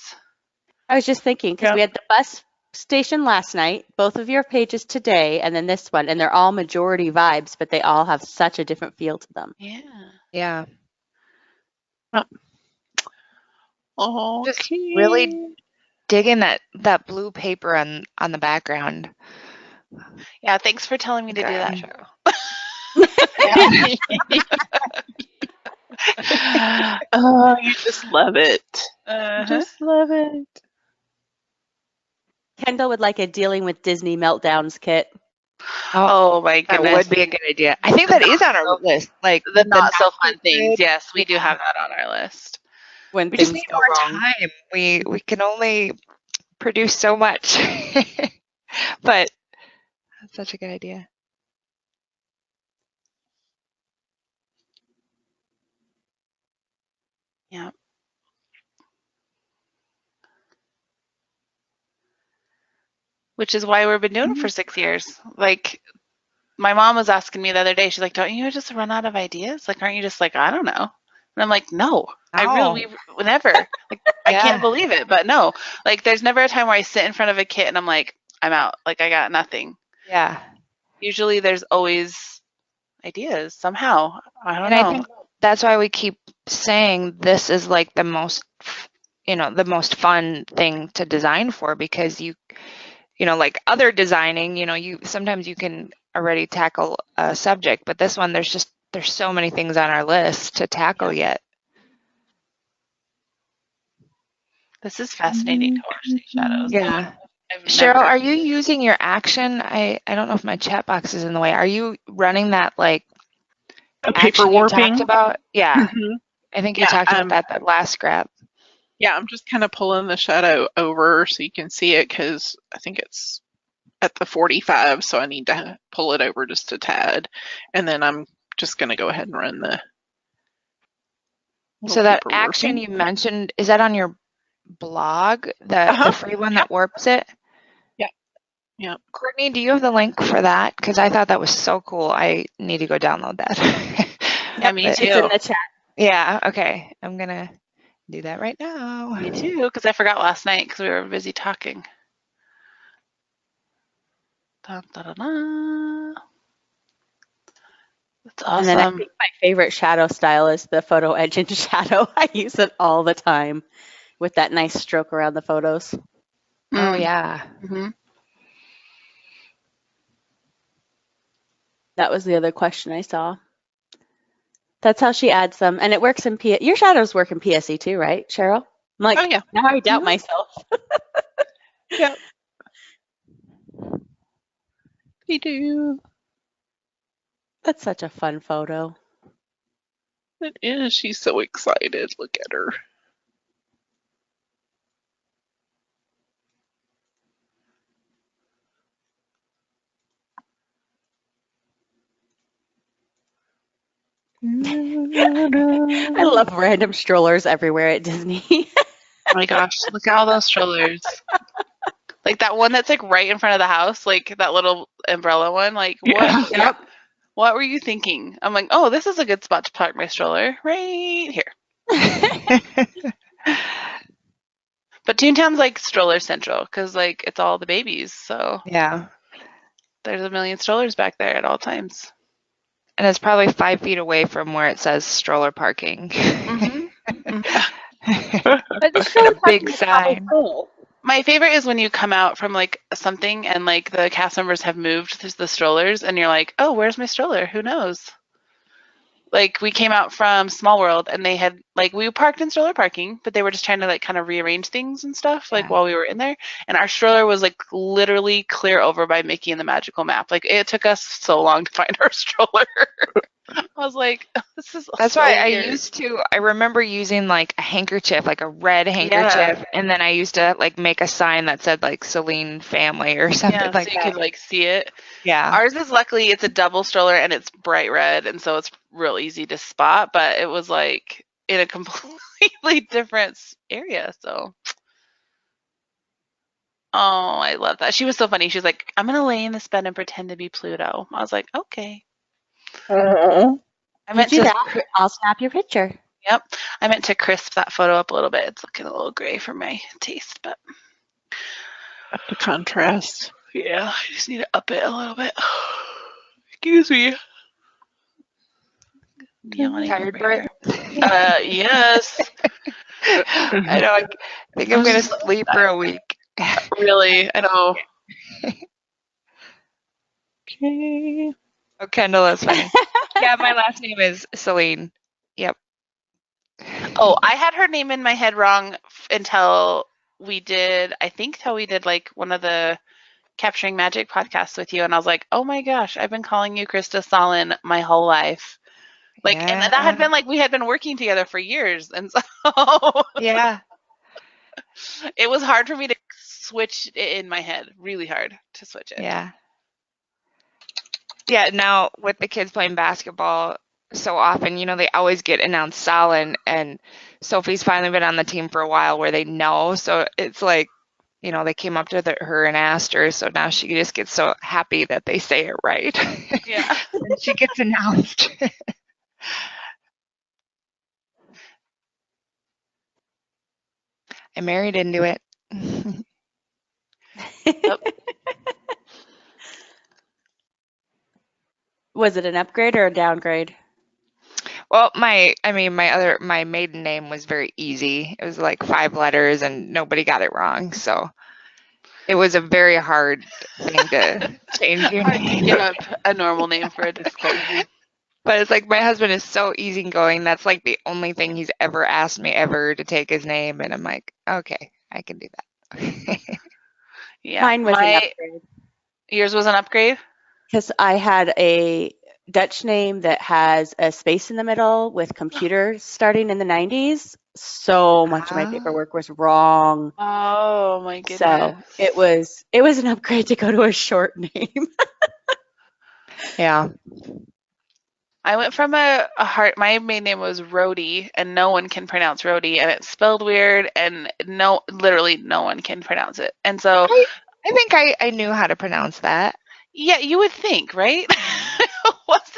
I was just thinking, because we had the bus station last night, both of your pages today, and then this one, and they're all majority vibes, but they all have such a different feel to them. Yeah. Yeah. Okay. Just really digging that blue paper on the background. Yeah, thanks for telling me to do that, Cheryl. Oh, you just love it. Just love it. Kendall would like a dealing with Disney meltdowns kit. Oh my That goodness. would be a good idea. I think that is on our list. Like The not so fun things. Yes, we do have that on our list. When we just things need go more wrong. time. We can only produce so much. But that's such a good idea. Yeah. Which is why we've been doing it for 6 years. Like, my mom was asking me the other day, she's like, don't you just run out of ideas? Like, aren't you just like, I don't know. And I'm like, no, I really never. Like, I can't believe it, but no. Like, there's never a time where I sit in front of a kit and I'm like, I'm out. Like, I got nothing. Yeah. Usually there's always ideas somehow. I don't know. I think that's why we keep saying this is like the most fun thing to design for, because you like other designing, you sometimes you can already tackle a subject, but this one there's so many things on our list to tackle yet. This is fascinating to watch these shadows. Yeah. Cheryl, are you using your action? I don't know if my chat box is in the way. Are you running that like a paper warping you talked about? Yeah. I think you talked about that last scrap. Yeah, I'm just kind of pulling the shadow over so you can see it, because I think it's at the 45, so I need to pull it over just a tad, and then I'm just going to go ahead and run the so that action you mentioned, is that on your blog, the free one that warps it? Yeah. Courtney, do you have the link for that? Because I thought that was so cool. I need to go download that. Yeah, me too. It's in the chat. Yeah, okay. I'm going to do that right now. Me too, because I forgot last night because we were busy talking. Da, da, da, da. That's awesome. And then I think my favorite shadow style is the photo engine shadow. I use it all the time with that nice stroke around the photos. Oh, yeah. Mm-hmm. That was the other question I saw. That's how she adds them. And it works in your shadows work in PSE too, right, Cheryl? I'm like, oh, yeah. Now I doubt myself. Yep. We do. That's such a fun photo. It is. She's so excited. Look at her. I love random strollers everywhere at Disney. Oh my gosh, look at all those strollers. Like that one that's like right in front of the house, like that little umbrella one. Like, what? Yep. What were you thinking? I'm like, oh, this is a good spot to park my stroller right here. But Toontown's like stroller central because like it's all the babies. So yeah, there's a million strollers back there at all times. And it's probably 5 feet away from where it says stroller parking. Mm-hmm. But the stroller big sign. Cool. My favorite is when you come out from like something and like the cast members have moved the strollers and you're like, oh, where's my stroller? Who knows? Like we came out from Small World and they had like we parked in stroller parking, but they were just trying to like kind of rearrange things and stuff like while we were in there. And our stroller was like literally clear over by Mickey and the Magical Map. Like it took us so long to find our stroller. I was like, this is That's so why weird. I remember using like a handkerchief, like a red handkerchief, and then I used to like make a sign that said like Sahlin family or something like that. So you could like see it. Yeah. Ours is luckily it's a double stroller and it's bright red and so it's real easy to spot, but it was like in a completely different area. So Oh, I love that. She was so funny. She was like, I'm going to lay in this bed and pretend to be Pluto. I was like, okay. I You meant do to, that. I'll snap your picture. yep. I meant to crisp that photo up a little bit. It's looking a little gray for my taste, but Up the contrast. yeah, I just need to up it a little bit. Excuse me. Yawning Tired, over Britt? here. Yes. I know. I think I'm going to sleep for a week. Really, I know. Okay. Oh, Kendall, that's funny. Yeah, my last name is Sahlin. Yep. Oh, I had her name in my head wrong until we did, I think till we did like one of the Capturing Magic podcasts with you. And I was like, oh my gosh, I've been calling you Krista Sahlin my whole life. Like, and that had been like, we had been working together for years. And so Yeah. it was hard for me to switch it in my head, really hard to switch it. Yeah. Yeah, now with the kids playing basketball so often, they always get announced Sahlin, and Sophie's finally been on the team for a while where they know. So it's like, they came up to her and asked her. So now she just gets so happy that they say it right. Yeah. And she gets announced. I married into it. Was it an upgrade or a downgrade? Well, my maiden name was very easy. It was like 5 letters and nobody got it wrong. So it was a very hard thing to change your Hard to name. get up a normal name for a disclaimer. But it's like my husband is so easygoing. That's like the only thing he's ever asked me ever to take his name. And I'm like, okay, I can do that. Yeah. Mine was an upgrade. Yours was an upgrade? Because I had a Dutch name that has a space in the middle with computers starting in the 90s. So much of my paperwork was wrong. Oh my goodness. So it was an upgrade to go to a short name. Yeah. I went from my maiden name was Rhodey, and no one can pronounce Rhodey, and it's spelled weird, and literally no one can pronounce it. And so I think I knew how to pronounce that. yeah, you would think, right?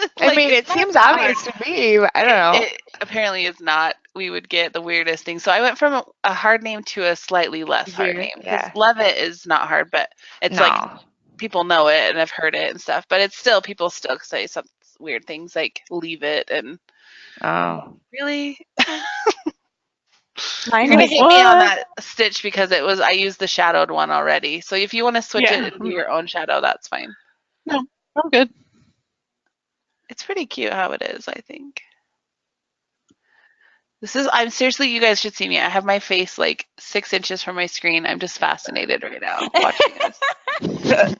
It seems obvious to me. I don't know. It apparently is not. We would get the weirdest thing. So I went from a hard name to a slightly less hard name. Yeah. Levitt is not hard, but it's like people know it and I've heard it and stuff. But it's still, people still say some weird things like leave it and really. Mine You're gonna was hate me on that stitch because I used the shadowed one already. So if you want to switch it and do your own shadow, that's fine. No, I'm good. It's pretty cute how it is, I think. I'm seriously, you guys should see me. I have my face like 6 inches from my screen. I'm just fascinated right now watching this.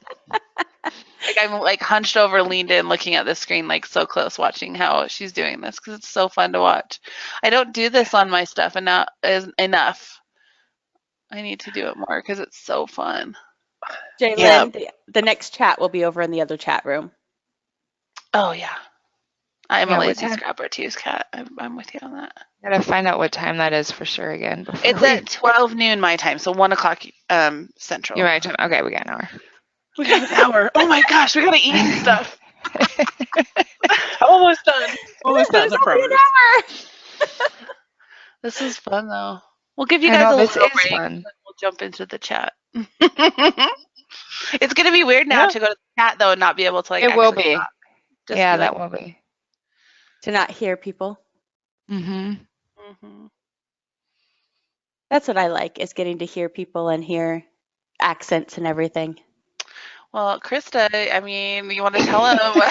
Like I'm like hunched over, leaned in, looking at the screen like so close, watching how she's doing this because it's so fun to watch. I don't do this on my stuff and not enough. I need to do it more because it's so fun. Jalen, the next chat will be over in the other chat room. Oh yeah. I'm a lazy scrapper too, Kat. I'm with you on that. Gotta find out what time that is for sure again. It's at 12 noon my time, so 1 o'clock Central. You're right. Okay, we got an hour. We got an hour. Oh my gosh, we gotta eat stuff. Almost done. Almost done, I promise. This is fun though. We'll give you guys a little break. Fun. We'll jump into the chat. It's gonna be weird now to go to the chat though and not be able to like. It will be. Yeah, that will be. To not hear people. Mm-hmm. That's what I like, is getting to hear people and hear accents and everything. Well, Krista, I mean, you want to tell them?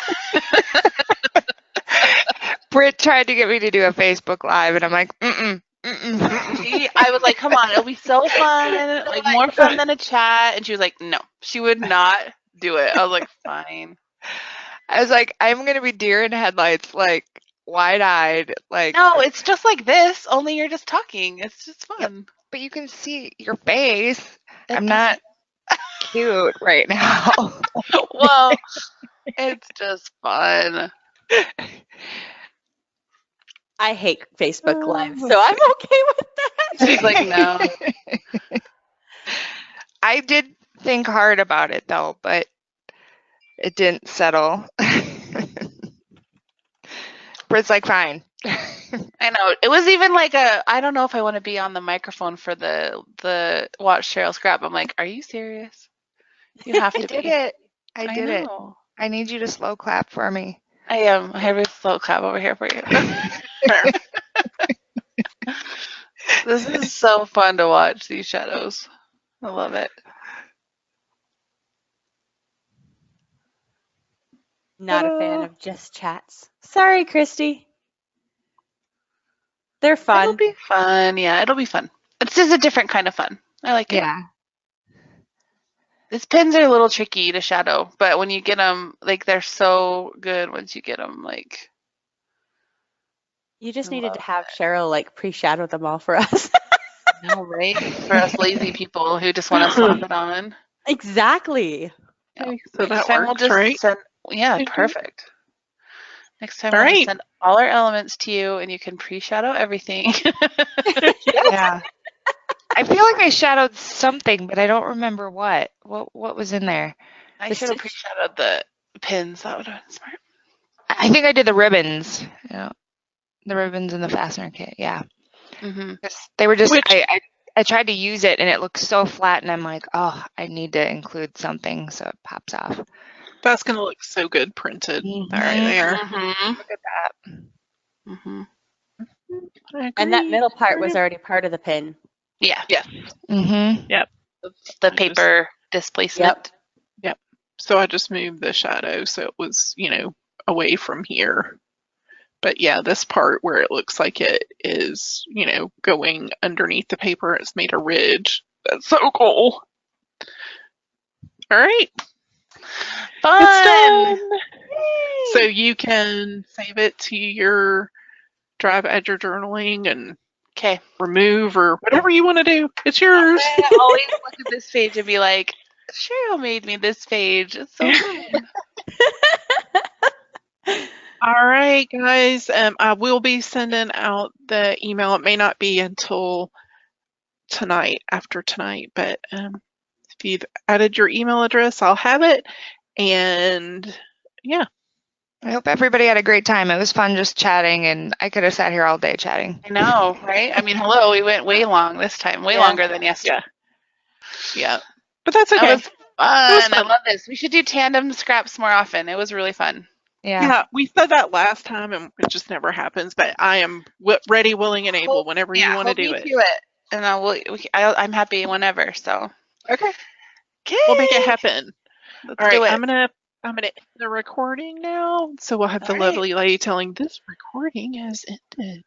Britt tried to get me to do a Facebook Live, and I'm like, See, I was like, come on, it'll be so fun, like more fun than a chat. And she was like, no, she would not do it. I was like, fine. I was like, I'm going to be deer in headlights, like wide-eyed. Like, no, it's just like this, only you're just talking. It's just fun. Yep. But you can see your face. I'm not cute right now. Well, it's just fun. I hate Facebook Live, so I'm okay with that. She's like, no. I did think hard about it though, but it didn't settle. Britt's like, fine. I know. It was even like I don't know if I want to be on the microphone for the watch Cheryl scrap. I'm like, are you serious? You have I to did be. it. I did it. know. I need you to slow clap for me. I am. I have a slow clap over here for you. This is so fun to watch, these shadows. I love it. Not a fan Ta-da. of just chats. Sorry, Christy. They're It'll fun. be fun. Yeah, it'll be fun. It's just a different kind of fun. I like it. Yeah. These pins are a little tricky to shadow, but when you get them, like, they're so good once you get them, like. You just I needed love to have Cheryl like pre-shadow them all for us. No, right? For us lazy people who just want to slap it on. Exactly. Yeah. Okay, so Next that time we'll works, just right? send. Yeah, Mhm. perfect. Next time All we'll just right. send all our elements to you, and you can pre-shadow everything. Yeah. I feel like I shadowed something, but I don't remember what. What was in there? I The should have stitch- pre-shadowed the pins. That would have been smart. I think I did the ribbons. The ribbons in the fastener kit. Yeah. Mm-hmm. 'Cause they were just. Which- I tried to use it and it looked so flat, and I'm like, oh, I need to include something so it pops off. That's gonna look so good printed right Mhm. there. Mm-hmm. Look at that. Mm-hmm. I And that agree. middle part was already part of the pin. Yeah. Yes. Mhm. The paper displacement. So I just moved the shadow so it was, away from here. But yeah, this part where it looks like it is, going underneath the paper, it's made a ridge. That's so cool. All right, Fun. it's done. So you can save it to your drive at your journaling and Okay. remove or whatever you want to do. It's yours. I always look at this page and be like, Cheryl made me this page. It's so fun. All right, guys. I will be sending out the email. It may not be until tonight, after tonight, but if you've added your email address, I'll have it. And yeah, I hope everybody had a great time. It was fun just chatting, and I could have sat here all day chatting. I know, right? I mean, hello, we went way long this time, way longer than yesterday. yeah. But that's okay. That was fun. I fun. love this. We should do tandem scraps more often. It was really fun. Yeah. We said that last time, and it just never happens. But I am ready, willing, and able whenever you want to do it. And I'm happy whenever. So Okay, okay, we'll make it happen. Let's All right, do it. I'm gonna end the recording now. So we'll have the All right. lovely lady telling this recording has ended.